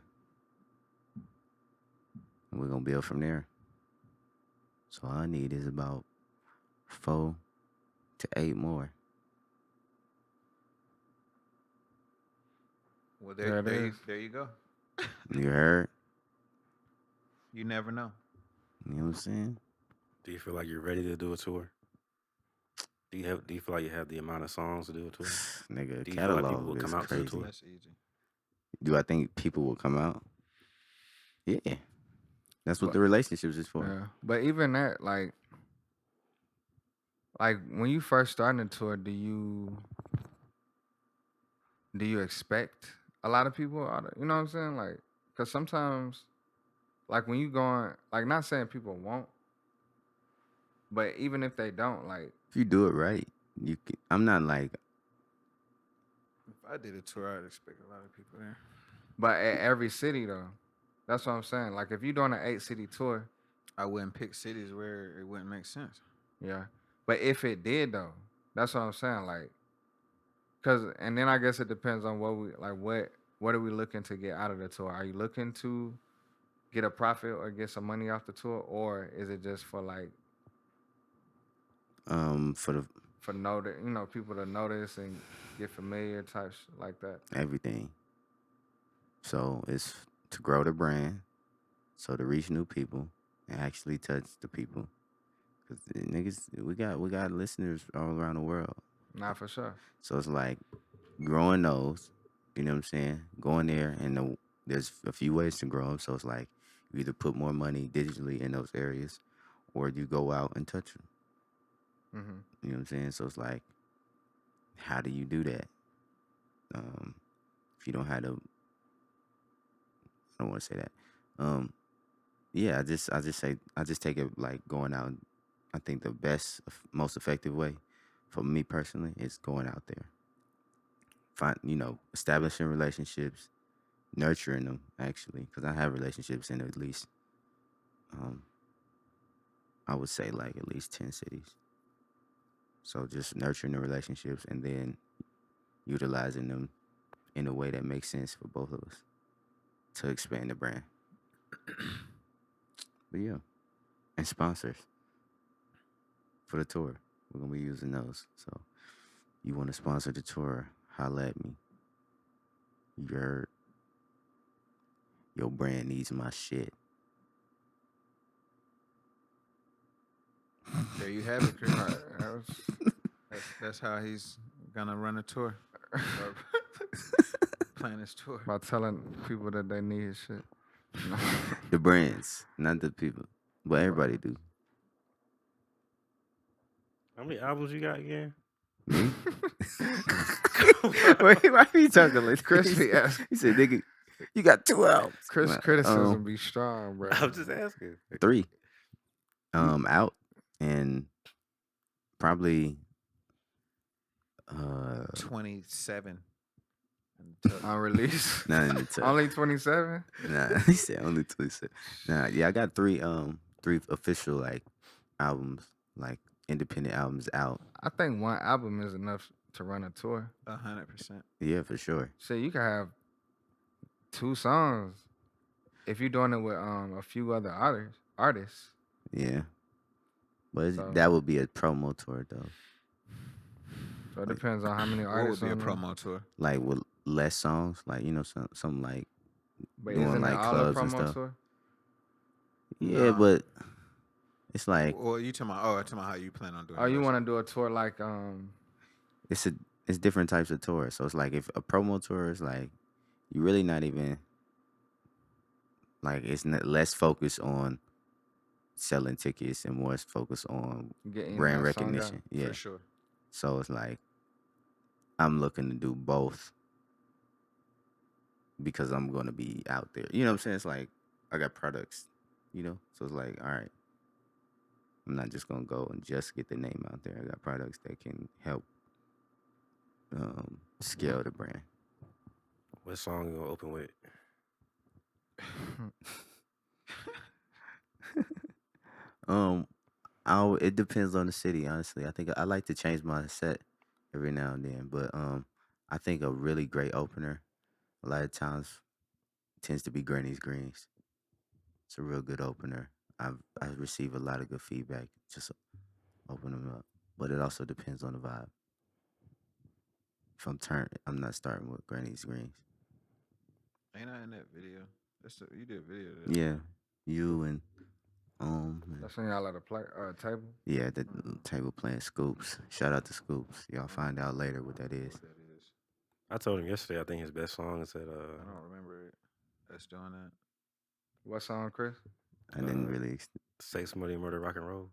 And we're going to build from there. So all I need is about 4 to 8 more. Well, There there, it there is. you go. You heard? You never know. You know what I'm saying? Do you feel like you're ready to do a tour? Do you feel like you have the amount of songs to do a tour? Nigga, Do you feel like people catalog will is come out to the crazy. tour? That's easy. Do I think people will come out? Yeah. That's what But- the relationships is for. Yeah. But even that, like when you first starting a tour, do you expect a lot of people out of, you know what I'm saying? Like, cause sometimes, like when you going, like not saying people won't, but even if they don't, like, If you do it right, you can, I'm not like, If I did a tour, I'd expect a lot of people there. but at every city though, that's what I'm saying. Like if you're doing an 8-city tour, I wouldn't pick cities where it wouldn't make sense. yeah. But if it did though, that's what I'm saying. Like, cause and then I guess it depends on what we like. What are we looking to get out of the tour? Are you looking to get a profit or get some money off the tour, or is it just for like for the people to notice and get familiar types like that? everything. So it's to grow the brand, so to reach new people and actually touch the people. Cause the niggas, we got listeners all around the world. Not for sure. So it's like growing those, you know what I'm saying? Going there, and there's a few ways to grow them. So it's like you either put more money digitally in those areas, or you go out and touch them. Mm-hmm. You know what I'm saying? So it's like, how do you do that? If you don't have the, I don't want to say that. Yeah, I just take it like going out. I think the best, most effective way for me personally is going out there. Establishing relationships, nurturing them actually, because I have relationships in at least, I would say like at least 10 cities. So just nurturing the relationships and then utilizing them in a way that makes sense for both of us to expand the brand. But yeah, and sponsors for the tour. We're gonna be using those. So you want to sponsor the tour, holla at me. Your brand needs my shit. There you have it, Chris. That's how he's gonna run a tour. Or plan his tour. By telling people that they need his shit. The brands, not the people, but everybody do. How many albums you got again? Me? Wait, why are you talking like Crispy ass. He said, "Nigga, you got 2 albums." Criticism be strong, bro. I'm just asking. 3 out, and probably 27. Unreleased. not in the tuck. Only 27? Nah, he said only 27. Nah, yeah, I got 3 official like albums, like independent albums out. I think one album is enough to run a tour. 100%. Yeah, for sure. Shit, you can have 2 songs. If you're doing it with a few other artists. Yeah. But So- that would be a promo tour though. So it depends on how many What artists would be a on there. promo tour? Like with less songs, like something like But doing, isn't like, it all a clubs and promo stuff. tour? yeah, No. but it's like Well, you talking about? Oh, talking about how you plan on doing? Oh, you yours. want to do a tour like it's different types of tours. So it's like if a promo tour is like you really not even like it's not less focused on selling tickets and more focused on getting brand that song out? recognition. Yeah. For sure. So it's like I'm looking to do both because I'm gonna be out there. You know what I'm saying? It's like I got products, So it's like, all right, I'm not just gonna go and just get the name out there. I got products that can help scale the brand. What song you gonna open with? It depends on the city, honestly. I think I like to change my set every now and then, but I think a really great opener a lot of times tends to be Granny's Greens. It's a real good opener. I've received a lot of good feedback. Just open them up, but it also depends on the vibe. If I'm not starting with Granny's Greens. Ain't I in that video? You did a video. Of that. Yeah, you and That's when y'all at a table. yeah, the table playing Scoops. Shout out to Scoops. Y'all find out later what that is. What that is. I told him yesterday. I think his best song is that. I don't remember it. That's doing that. What song, Chris? I didn't really. Sex, Money, Murder, Rock and Roll.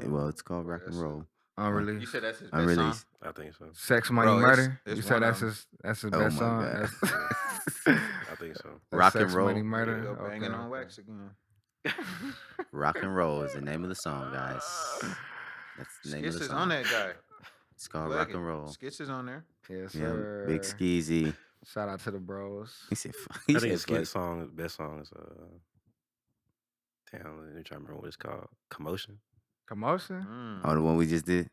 Well, it's called Rock and that's Roll. Unreleased. You said that's his best Unreleased. song. I think so. Sex, Money, Bro, Murder. it's You said one that's of his Oh best my song. God. That's- I think so. that's Rock and Sex, Roll. Money, Murder. Go banging Okay. on wax again. Rock and Roll is the name of the song, guys. That's the name of Skitz the is song. on that guy. It's called Plug Rock it. and Roll. Skitz is on there. Yes, Yeah, sir. Big Skeezy. Shout out to the bros. He said, I he think said, his best song is damn, let me try to remember what it's called. Commotion. Commotion. oh, the one we just did.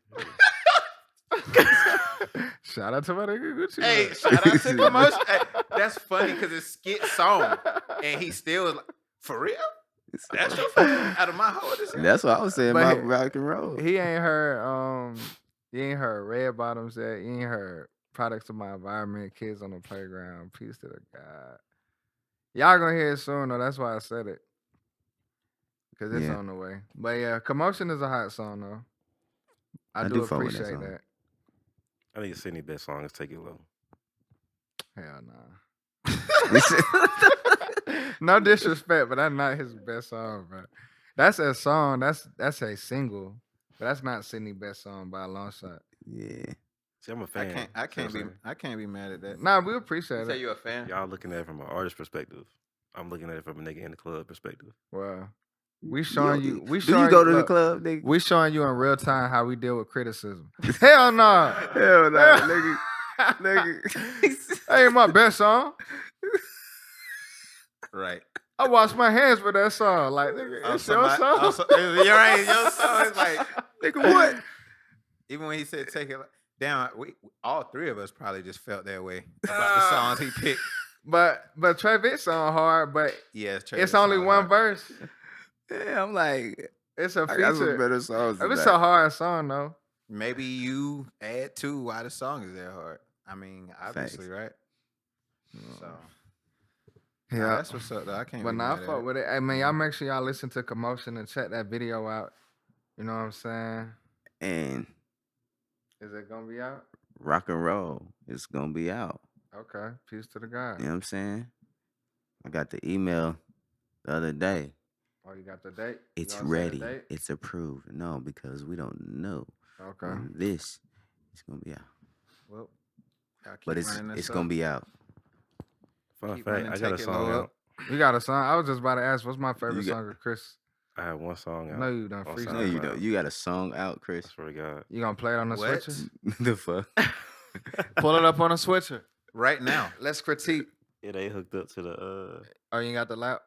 Shout out to my nigga Gucci. Hey, man. shout out to Commotion. Hey, that's funny because it's Skit's song, and he still was like, for real. That's your favorite out of my whole. That's what I was saying But about Rock and Roll. He ain't heard Red Bottoms yet. He ain't heard Products of My Environment, Kids on the Playground, Peace to the God. Y'all gonna hear it soon though. That's why I said it. Cause it's Yeah. on the way. But yeah, Commotion is a hot song though. I I do do fuck with that appreciate song. that. I think Sidney's best song is Take It Low. Hell nah. No disrespect, but that's not his best song, bro. That's a song. That's a single, but that's not Sidney's best song by a long shot. Yeah. See, I'm a fan. I can't See be. what I'm I can't be mad at that. Nah, we appreciate You say it. you a fan? saying? Y'all looking at it from an artist perspective. I'm looking at it from a nigga in the club perspective. Well, we showing you. We Do showing you go to the look, club, nigga? We showing you in real time how we deal with criticism. Hell no. Hell no, nigga. Nigga. That ain't my best song. Right. I wash my hands for that song. Like, nigga, it's your song. You're right. Your song is like, Nigga, what? even when he said take it down, we all three of us probably just felt that way about the songs he picked. But Trayvick song hard, but Yes, it's only one verse. Yeah, I'm like, It's a I got some feature. better songs than It's that. a hard song though. Maybe you add to why the song is that hard. I mean, obviously, right? So Yeah. that's what's up. Though. I can't. But be nah, I mad at fuck it. with it. Hey man, y'all make sure y'all listen to Commotion and check that video out. You know what I'm saying? And Is it gonna be out? Rock and Roll is gonna be out. Okay. Peace to the guy. You know what I'm saying? I got the email the other day. Oh, you got the date? You It's gonna say the ready. date? It's approved. No, because we don't know Okay. when this is gonna be out. Well, y'all keep But it's running this gonna up. be out. Fun Keep fact, running I got a Take It song Low out. up. You got a song? I was just about to ask, what's my favorite got- song of Chris? I have one song out. No, you done on freestyle. No, you SoundCloud. don't. You got a song out, I Chris. swear to God. You gonna play it on the What? switcher? The fuck? Pull it up on the switcher. Right now. Let's critique. Yeah, they hooked up to the Oh, you ain't got the lap?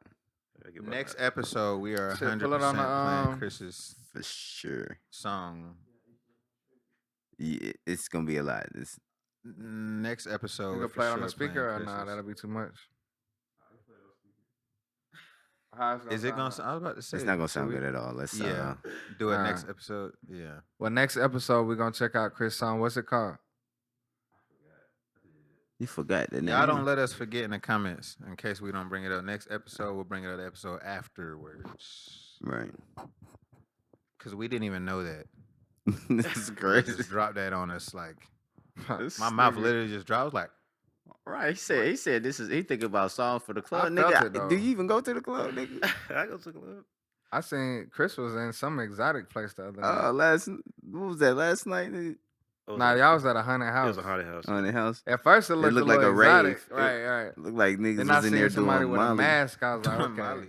I get my Next back. episode, we are Shit, 100% pull it on the, playing Chris's For sure. song. Yeah, it's gonna be a lot. This Next episode, You we're gonna play it for on the sure playing speaker or nah? Chris's. That'll be too much. How it's Is it gonna? sound? I was about to say. It's not gonna should sound we- good at all. Let's Yeah. Do it next Alright. episode. Yeah. Well, next episode we're gonna check out Chris' song. What's it called? You forgot the name. Y'all don't let us forget in the comments in case we don't bring it up. Next episode, we'll bring it up the episode afterwards. Right. Because we didn't even know that. This is They crazy. just dropped that on us. Like, This my mouth nigga- literally just dropped. I was like, Right. He said this is he thinking about song for the club. I Nigga, felt it, though. do you even go to the club, nigga? I go to the club. I seen Chris was in some exotic place the other night. What was that last night? Nigga? Nah, y'all was at a haunted It house. was a haunted house. On the house. At first it looked looked a like little a exotic. rave. Right. Looked like niggas Then I was in there seen somebody doing with a Molly. mask. I was like, Doing okay, Molly.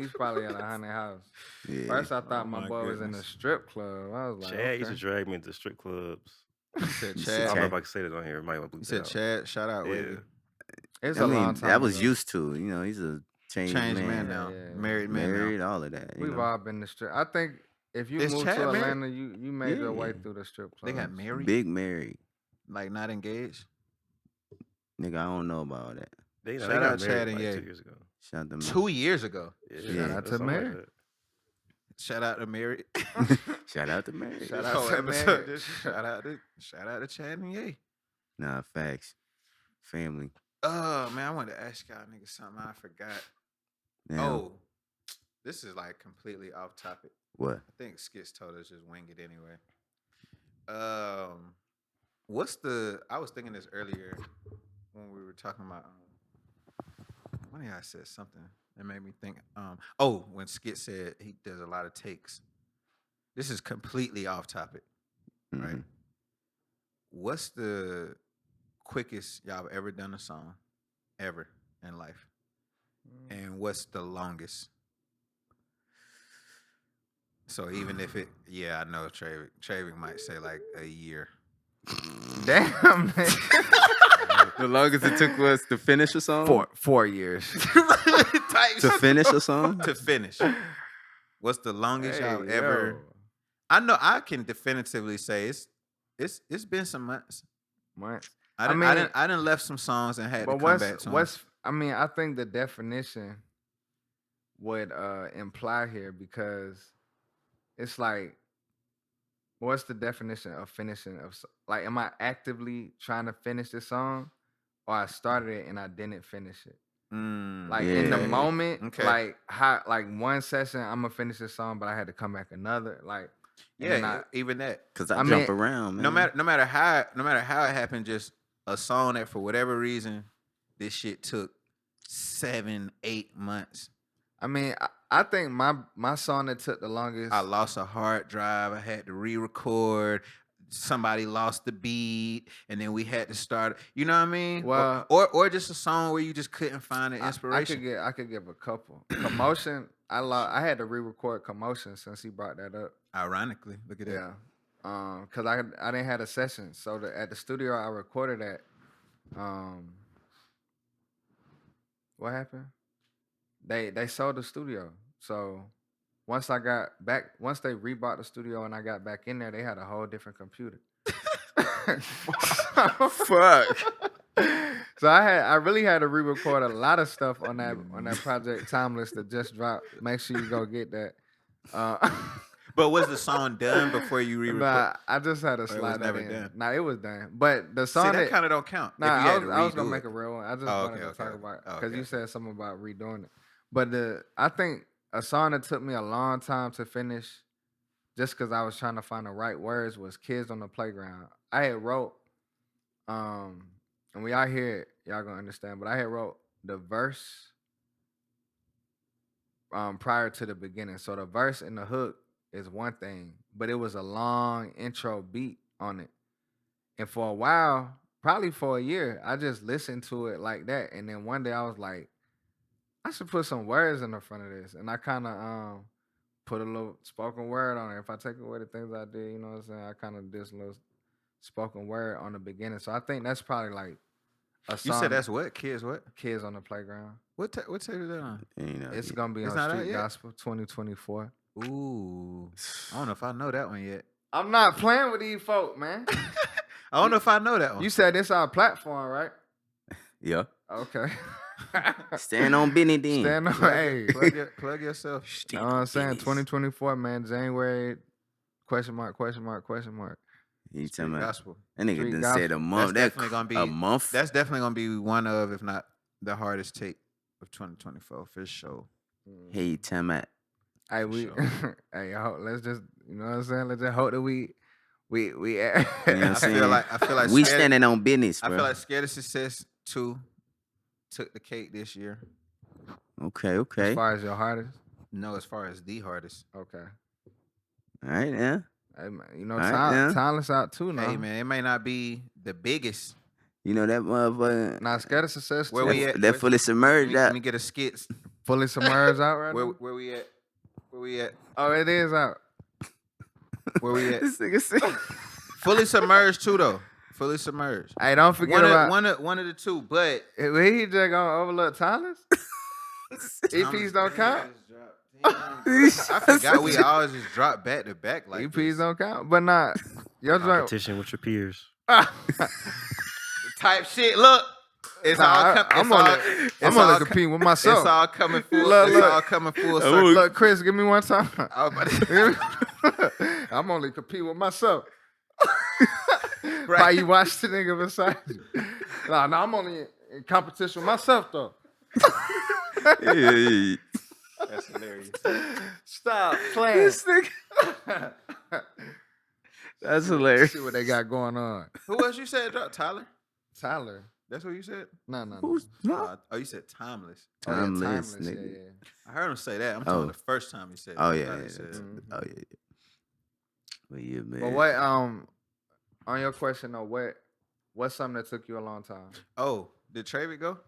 he's probably at a haunted house. Yeah. First I thought Oh my my boy was in a goodness. strip club. I was like, Chad used to okay. drag me into strip clubs. you said You I Chad. don't know Okay. if I can say that on here. It might want to You bleep said that out. Chad. Shout out, Yeah. Wavy. It's I a mean, long time. that was ago. used to. You know, he's a changed, Changed man. man now. Yeah. Married man Married, now. all of that. You We've know. all been to strip. I think if you Is moved Chad to married? Atlanta, you made your way Yeah. through the strip club. They got married? Big married. Like, not engaged? Nigga, I don't know about that. They Shout got out married Chad and like Ye. 2 years ago. Shout out to 2 years ago. Yeah, Shout out to something like Mary. that. Shout out to Mary. Shout out to Mary. Shout This out whole to episode, Mary. just shout out to Chad and Ye. Nah, facts. Family. Oh man, I wanted to ask y'all niggas something I forgot. Now, Oh, this is like completely off topic. what? I think Skitz told us just wing it anyway. I was thinking this earlier when we were talking about one of y'all said something that made me think when Skitz said he does a lot of takes. This is completely off topic, right? Mhm. What's the quickest y'all have ever done a song ever in life? And what's the longest? So even if I know Trayvick might say like a year. Damn, man. The longest it took was to finish a song? 4 years. To finish a song? To finish. What's the longest y'all Hey, ever? yo. I know I can definitively say it's been some months. Months. I mean- didn't left some songs and had But to come back to 'em. I mean, I think the definition would imply here because it's like, what's the definition of finishing like, am I actively trying to finish this song, or I started it and I didn't finish it? Like in the Yeah. moment, Okay. like how, like one session, I'm gonna finish this song, but I had to come back another. Like, and then Yeah, even that. Because I I jump mean, around, man. No matter how it happened, just a song that for whatever reason, this shit took 7-8 months. I mean, I think my song that took the longest. I lost a hard drive. I had to re-record. Somebody lost the beat, and then we had to start. You know what I mean? Well- or just a song where you just couldn't find the inspiration. I could give a couple. Commotion. I had to re-record Commotion since he brought that up. Ironically, look at that. Yeah. Cause I didn't have a session, so at the studio I recorded at. What happened? They sold the studio, so once they rebought the studio and I got back in there, they had a whole different computer. Fuck. So I really had to re-record a lot of stuff on that project Timeless that just dropped. Make sure you go get that. But was the song done before you re-recorded? But I just had to Or it was slide that never in. done? Nah, it was done. But the See, song that kind of don't count. if you Nah, had to I was gonna redo make it. a real one. I just Oh, wanted okay, to talk okay. about Oh, because you okay. said something about redoing it. But I think a song that took me a long time to finish, just because I was trying to find the right words, was "Kids on the Playground." I had wrote, and when y'all hear it, y'all gonna understand. But I had wrote the verse prior to the beginning. So the verse and the hook is one thing, but it was a long intro beat on it. And for a while, probably for a year, I just listened to it like that. And then one day I was like, I should put some words in the front of this. And I kind of put a little spoken word on it. If I take away the things I did, you know what I'm saying? I kind of did some little spoken word on the beginning. So I think that's probably like a song. You said that's what? Kids what? Kids on the Playground. What tape is that on? You know, It's going to be It's on not out Street yet? Gospel 2024. Ooh. I don't know if I know that one yet. I'm not playing with these folk, man. I don't know if I know that one. You said this our platform, right? yeah. Okay. Stand on Benny then. Stand on, Plug, hey. plug yourself. You know what I'm saying? 2024, man. January, question mark. You Street talking about gospel. that nigga Street done said a gospel. month. That's That definitely gonna be a month. That's definitely gonna be one of, if not the hardest take of 2024 for sure. Hey, talking about Hey, For we, sure. hey, let's just, you know what I'm saying? Let's just hope that we. you know what I I'm saying. feel like We Scared- standing on business, I bro. feel like Scared of Success 2 took the cake this year. Okay, As okay. far as your hardest, No, as far as the hardest. okay. All right, yeah. Hey, man, you know, All right, now. Talent's out too now. Hey man, it may not be the biggest. You know that motherfucker. Now, Scared of Success Where too. we at? That fully submerged Let out. me get a skits. Fully submerged out right now. Where we at? Where we at? Oh, it is out. Where we at? This nigga said. Fully submerged too though. Fully submerged. Hey, don't forget about one of the two, but he just gonna overlook Talents. EPs don't count. I forgot we always just drop back to back like EPs this. don't count, but not your joint. Competition with your peers. Type shit. Look, it's all I'm only competing with myself. It's all coming full. Look, It's look. all coming full circle. Look, Chris, give me one time. I was about to- I'm only competing with myself. Right. Why you watch the nigga beside you? No, I'm only in competition with myself though. Yeah. That's hilarious. Stop playing. This nigga. That's hilarious. See what they got going on. Who else you said drop? Tyler? Tyler. That's what you said? No. Who's Oh, you said Timeless. Oh, yeah, Timeless, yeah, nigga. yeah. I heard him say that. I'm Oh. talking the first time he said Oh it. yeah, I thought yeah, he said that's- it. oh yeah. But yeah, man. But what on your question though, what's something that took you a long time? Oh, did Trayvick go?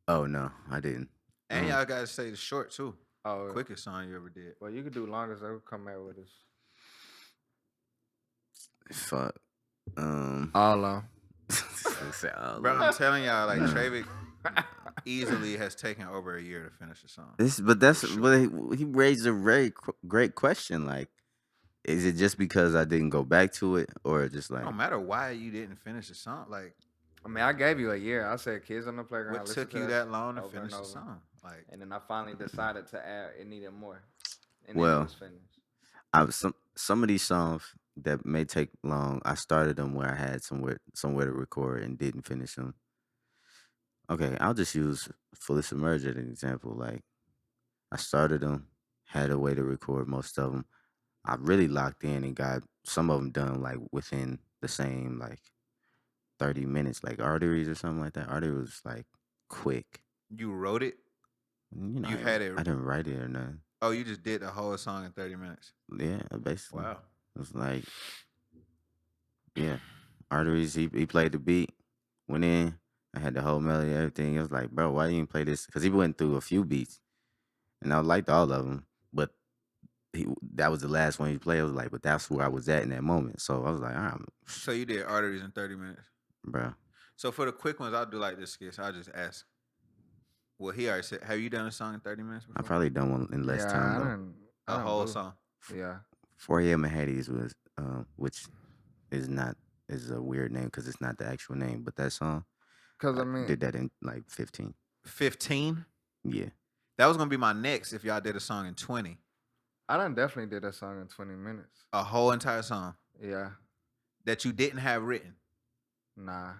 Oh no, I didn't. And y'all got to say the short too. Oh, Quickest song you ever did. Well, you could do longest. They would come out with us. Fuck. All of Bro, I'm telling y'all, like Trayvick easily has taken over a year to finish a song. But he raised a very great question. Like, is it just because I didn't go back to it, or just like No matter why you didn't finish the song, like I mean, I gave you a year. I said Kids on the Playground. what listen took to you that long to over finish and the over. song? Like And then I finally decided to add. It needed more. And Well, then it was finished. some of these songs that may take long, I started them where I had somewhere to record and didn't finish them. Okay, I'll just use Fully Submerged as an example. Like, I started them, had a way to record most of them. I really locked in and got some of them done like within the same like 30 minutes, like Arteries or something like that. Arteries was like quick. you wrote it. You know, You had it. I didn't write it or nothing. Oh, you just did the whole song in 30 minutes. Yeah, basically. Wow. It was like, yeah, Arteries. He played the beat, went in. I had the whole melody, everything. It was like, bro, why you didn't play this? Because he went through a few beats, and I liked all of them, but that was the last one he played. I was like, but that's where I was at in that moment. So I was like, all right, So you did Arteries in 30 minutes. bro. So for the quick ones, I'll do like this, Skitz. I'll just ask. Well, he already said, have you done a song in 30 minutes before? I probably done one in less yeah, time I though. didn't- I A didn't whole do- song. Yeah. 4 a.m. at Hades was, which is a weird name because it's not the actual name, but that song, Because I mean, did that in like 15. 15? Yeah. That was going to be my next if y'all did a song in 20. I done definitely did that song in 20 minutes. A whole entire song Yeah. that you didn't have written. Nah.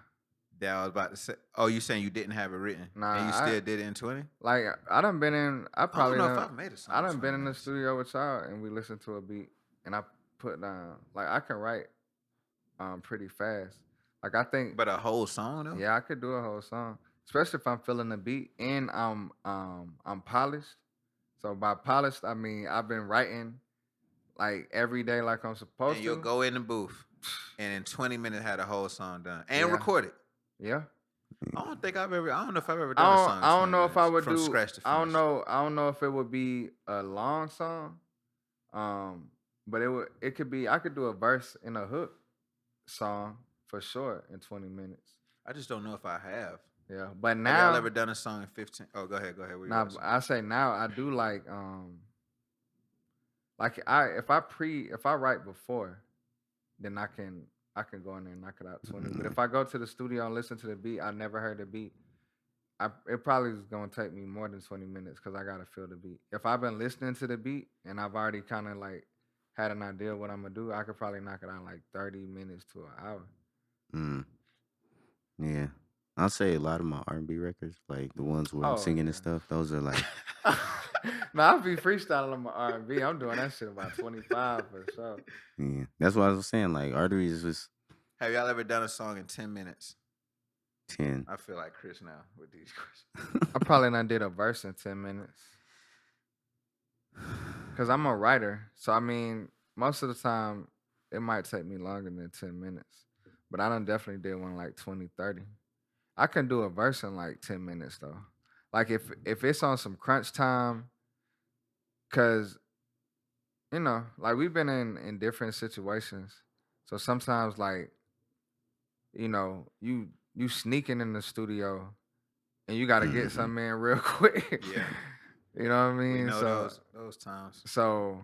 That I was about to say. Oh, you saying you didn't have it written? Nah, And you I- still did it in 20? Like I done been in. I I probably don't know if done, I've made a song. I in done 20 been in the minutes. studio with y'all and we listened to a beat and I put down like I can write pretty fast. Like I think But a whole song, though? yeah, I could do a whole song. Especially if I'm feeling the beat and I'm polished. So by polished I mean I've been writing like every day like I'm supposed And to. you'll go in the booth and in 20 minutes had a whole song done. And Yeah. record it. Yeah. I don't know if I've ever I done a don't, song. in I don't 20 know if I minutes would from do. scratch to finish. I don't know if it would be a long song. But it could be. I could do a verse and a hook song for sure in 20 minutes. I just don't know if I have. Yeah, but Have now y'all ever done a song in 15? Oh, go ahead. What you now about to say? I say now I do like if I write before, then I can go in there and knock it out 20. But if I go to the studio and listen to the beat, I never heard the beat. it probably is gonna take me more than 20 minutes because I gotta feel the beat. If I've been listening to the beat and I've already kind of like had an idea what I'm gonna do, I could probably knock it out in like 30 minutes to an hour. Mm, yeah. I'll say a lot of my R&B records, like the ones where I'm Oh singing and yeah. stuff, those are like, No, I'll be freestyling on my R&B. I'm doing that shit about 25 for sure. yeah. That's what I was saying. Like arteries is just Have y'all ever done a song in 10 minutes? 10. I feel like Chris now with these questions. I probably done did a verse in 10 minutes. Cause I'm a writer. So I mean, most of the time it might take me longer than 10 minutes. But I done definitely did one like 20, 30. I can do a verse in like 10 minutes though. Like if it's on some crunch time, cause you know, like we've been in different situations. So sometimes like, you know, you sneaking in the studio and you gotta get Mhm. something in real quick. Yeah. You know what I We mean? know So those times. so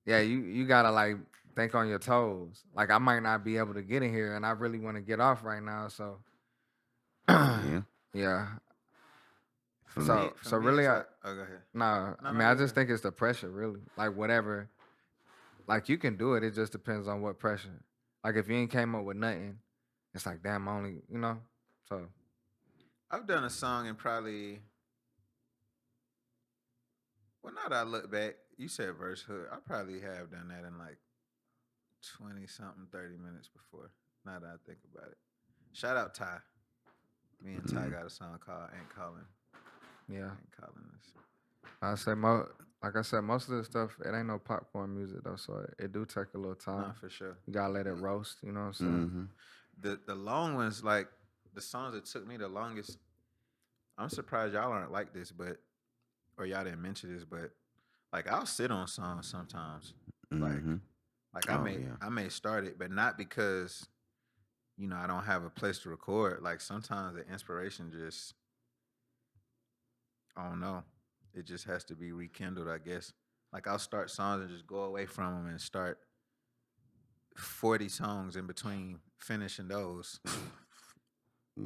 yeah, you gotta like think on your toes. Like I might not be able to get in here and I really want to get off right now. So Yeah. yeah. For me, So For so me, really it's I like, oh, go ahead. nah, No, I no, mean I go just ahead. think it's the pressure really. Like whatever. Like you can do it, it just depends on what pressure. Like if you ain't came up with nothing, it's like damn I only, you know. So I've done a song in probably, well, now that I look back, you said verse hook. I probably have done that in like 20 something, 30 minutes before. Now that I think about it. Shout out Ty. Me and Ty Mhm. got a song called Ain't Calling. yeah. Ain't Calling Us. I say like I said, most of the stuff it ain't no popcorn music though, so it do take a little Nah, time. for sure. You gotta let it roast, you know what I'm saying? Mm-hmm. The long ones, like the songs that took me the longest, I'm surprised y'all aren't like this, but or y'all didn't mention this, but like I'll sit on songs sometimes. Like Mm-hmm. like Oh yeah. I may start it, but not because I don't have a place to record. Like sometimes the inspiration just, I don't know. It just has to be rekindled, I guess. Like I'll start songs and just go away from them and start 40 songs in between finishing those.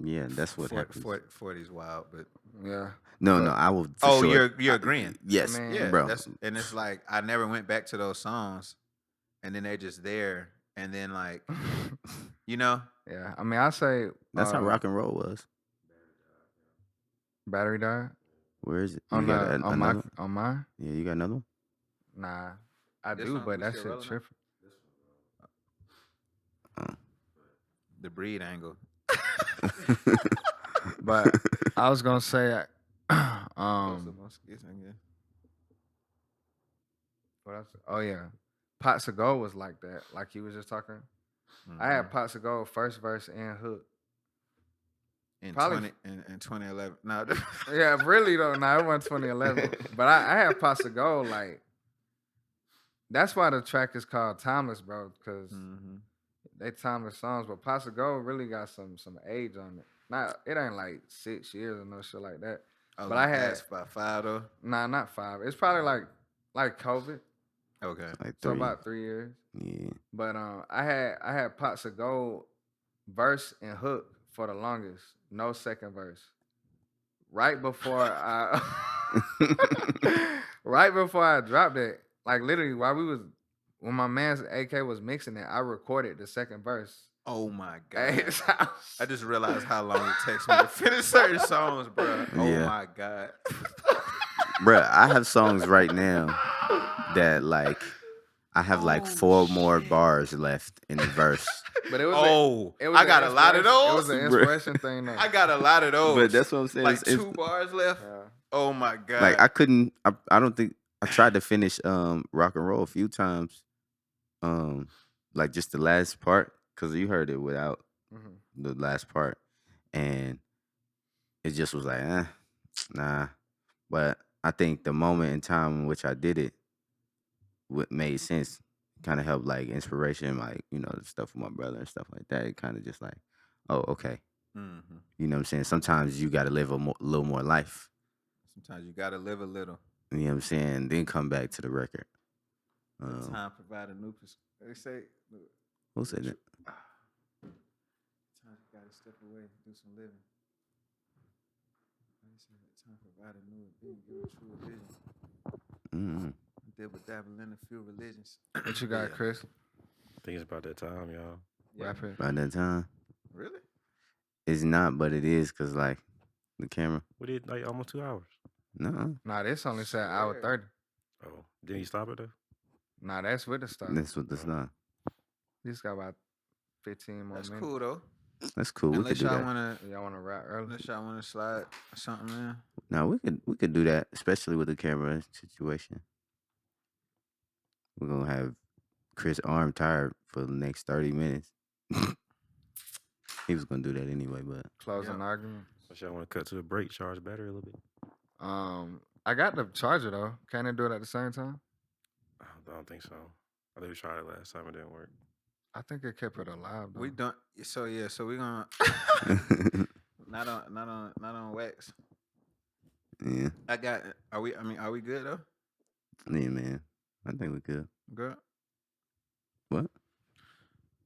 Yeah, that's what happens. 40 is wild, but Yeah. No, But, no, I will for oh, sure. you're agreeing. I Yes, mean, Yeah, bro. and it's like I never went back to those songs, and then they're just there, and then like yeah. I mean, I say That's how rock and roll was. battery died Where is it? You on got the another one? on mine. Yeah, you got another one? Nah, I This do, one, but we that still shit rolling now? tripping. Oh. the breed angle. But I was gonna say, Close up um, on Skitz, I guess. what else? Oh yeah, Pots of Gold was like that. Like you was just talking. I Mhm. had Pots of Gold first verse and hook. in probably- 2011. No, Yeah, really though. Nah, it wasn't 2011, but I had Pots of Gold. Like that's why the track is called Timeless, bro, because Mhm. they timeless songs. But Pots of Gold really got some age on it. Not it ain't like 6 years or no shit like that. I was But I gonna had ask about 5 though. nah, not 5. It's probably like COVID, Okay. Like so 3. about 3 years. Yeah. But I had Pots of Gold verse and hook for the longest, no second verse. Right before I right before I dropped it, like literally when my man's AK was mixing it, I recorded the second verse Oh my at god. his house. I just realized how long it takes me to finish certain songs, bro. Oh Yeah. my god. Bruh, I have songs right now that like I have like 4 more bars left in the verse. But it was I got a lot of It was those. an inspiration thing though. I got a lot of those. But that's what I'm saying. Like it's 2 bars left. Yeah. Oh my god. like I don't think I tried to finish rock and roll a few times. Like just the last part, because you heard it without Mhm. the last part. And it just was like, nah. But I think the moment in time in which I did it, what made sense, kind of helped like inspiration, like, the stuff with my brother and stuff like that. It kind of just like, oh, okay. Mhm. You know what I'm saying? Sometimes you got to live a little more life. Sometimes you gotta live a little. You know what I'm saying? Then come back to the record. Let time provide a new perspective. They say Who said that? sometimes you gotta step away and do some living. Time to provide a new vision, give a true vision. Mm-hmm. Dibble dabble in a few religions. What you got, Yeah. Chris? I think it's about that time, y'all. Yeah. Rap it. By that time, Really? it's not, but it is, cause like the camera. We did like almost 2 hours. No, Nah, this only said hour Swear. 30. Oh, didn't you stop it though? Nah, that's with the stop. that's what this not. You just got about 15 more That's minutes. cool though. That's cool. We could Unless do y'all that. wanna, Y'all want to rap early? unless y'all wanna slide something in. No, we could do that, especially with the camera situation. We're gonna have Chris arm tired for the next 30 minutes. He was gonna do that anyway, but Closing Yeah. argument. Unless y'all want to cut to a break, charge battery a little bit. I got the charger though. Can it do it at the same time? I don't think so. I think we tried it last time, it didn't work. I think it kept it alive though. We done. So yeah. So we gonna not on wax. yeah, I got. Are we? I mean, are we good though? yeah, man. I think we could. Good. What?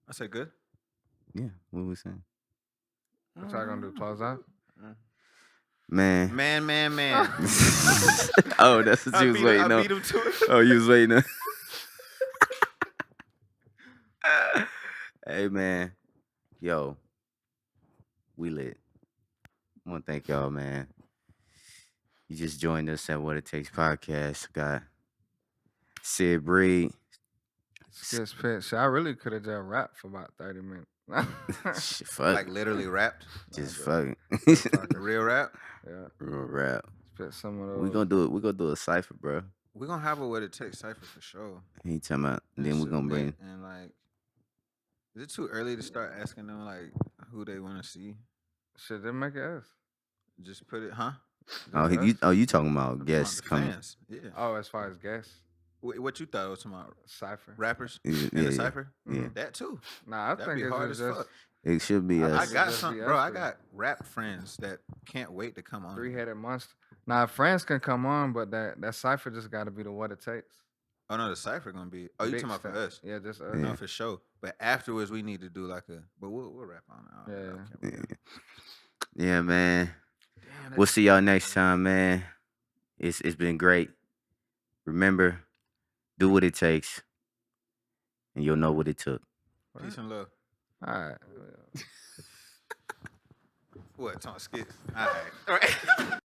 I said good. Yeah, what we saying? What y'all gonna do? Close out? Man. Man. Oh, that's what you was waiting I on. beat him to it. Oh, you was waiting on. Hey, man. Yo, we lit. I want to thank y'all, man. You just joined us at What It Takes podcast. Got Sid Breed. Skitz Pittz. Shit, I really could have just rapped for about 30 minutes. Shit, fuck. Like literally rapped. just fucking. Real rap. Yeah, Real rap. spit some of those. We gonna do it. We gonna do a cipher, bro. We're gonna have a What It Takes cipher for sure. He talking about. Then we gonna bring. And like, is it too early to start asking them like who they want to see? Shit, didn't make it us. Just put it, huh? Oh, Just us? you talking about I'm talking guests about the coming? fans. Yeah. Oh, as far as guests, What you thought it was about? cipher. Rappers Yeah, in yeah, the yeah. cipher? Yeah. That too. Nah, I That'd think be it's hard as just fuck. It should be I us. I got just some, be bro. us I three. got rap friends that can't wait to come on. three-headed monster. Nah, friends can come on, but that cipher just got to be the what it takes. Oh no, the cipher gonna be. Oh, you Big talking about for stuff. us? Yeah, just us. Yeah. No, for sure. But afterwards, we need to do like a. But we'll rap on it. Yeah. Yeah, man. Damn, We'll see y'all next time, man. It's been great. Remember, do what it takes, and you'll know what it took. Peace and love. All right. What? Talking skits. All right.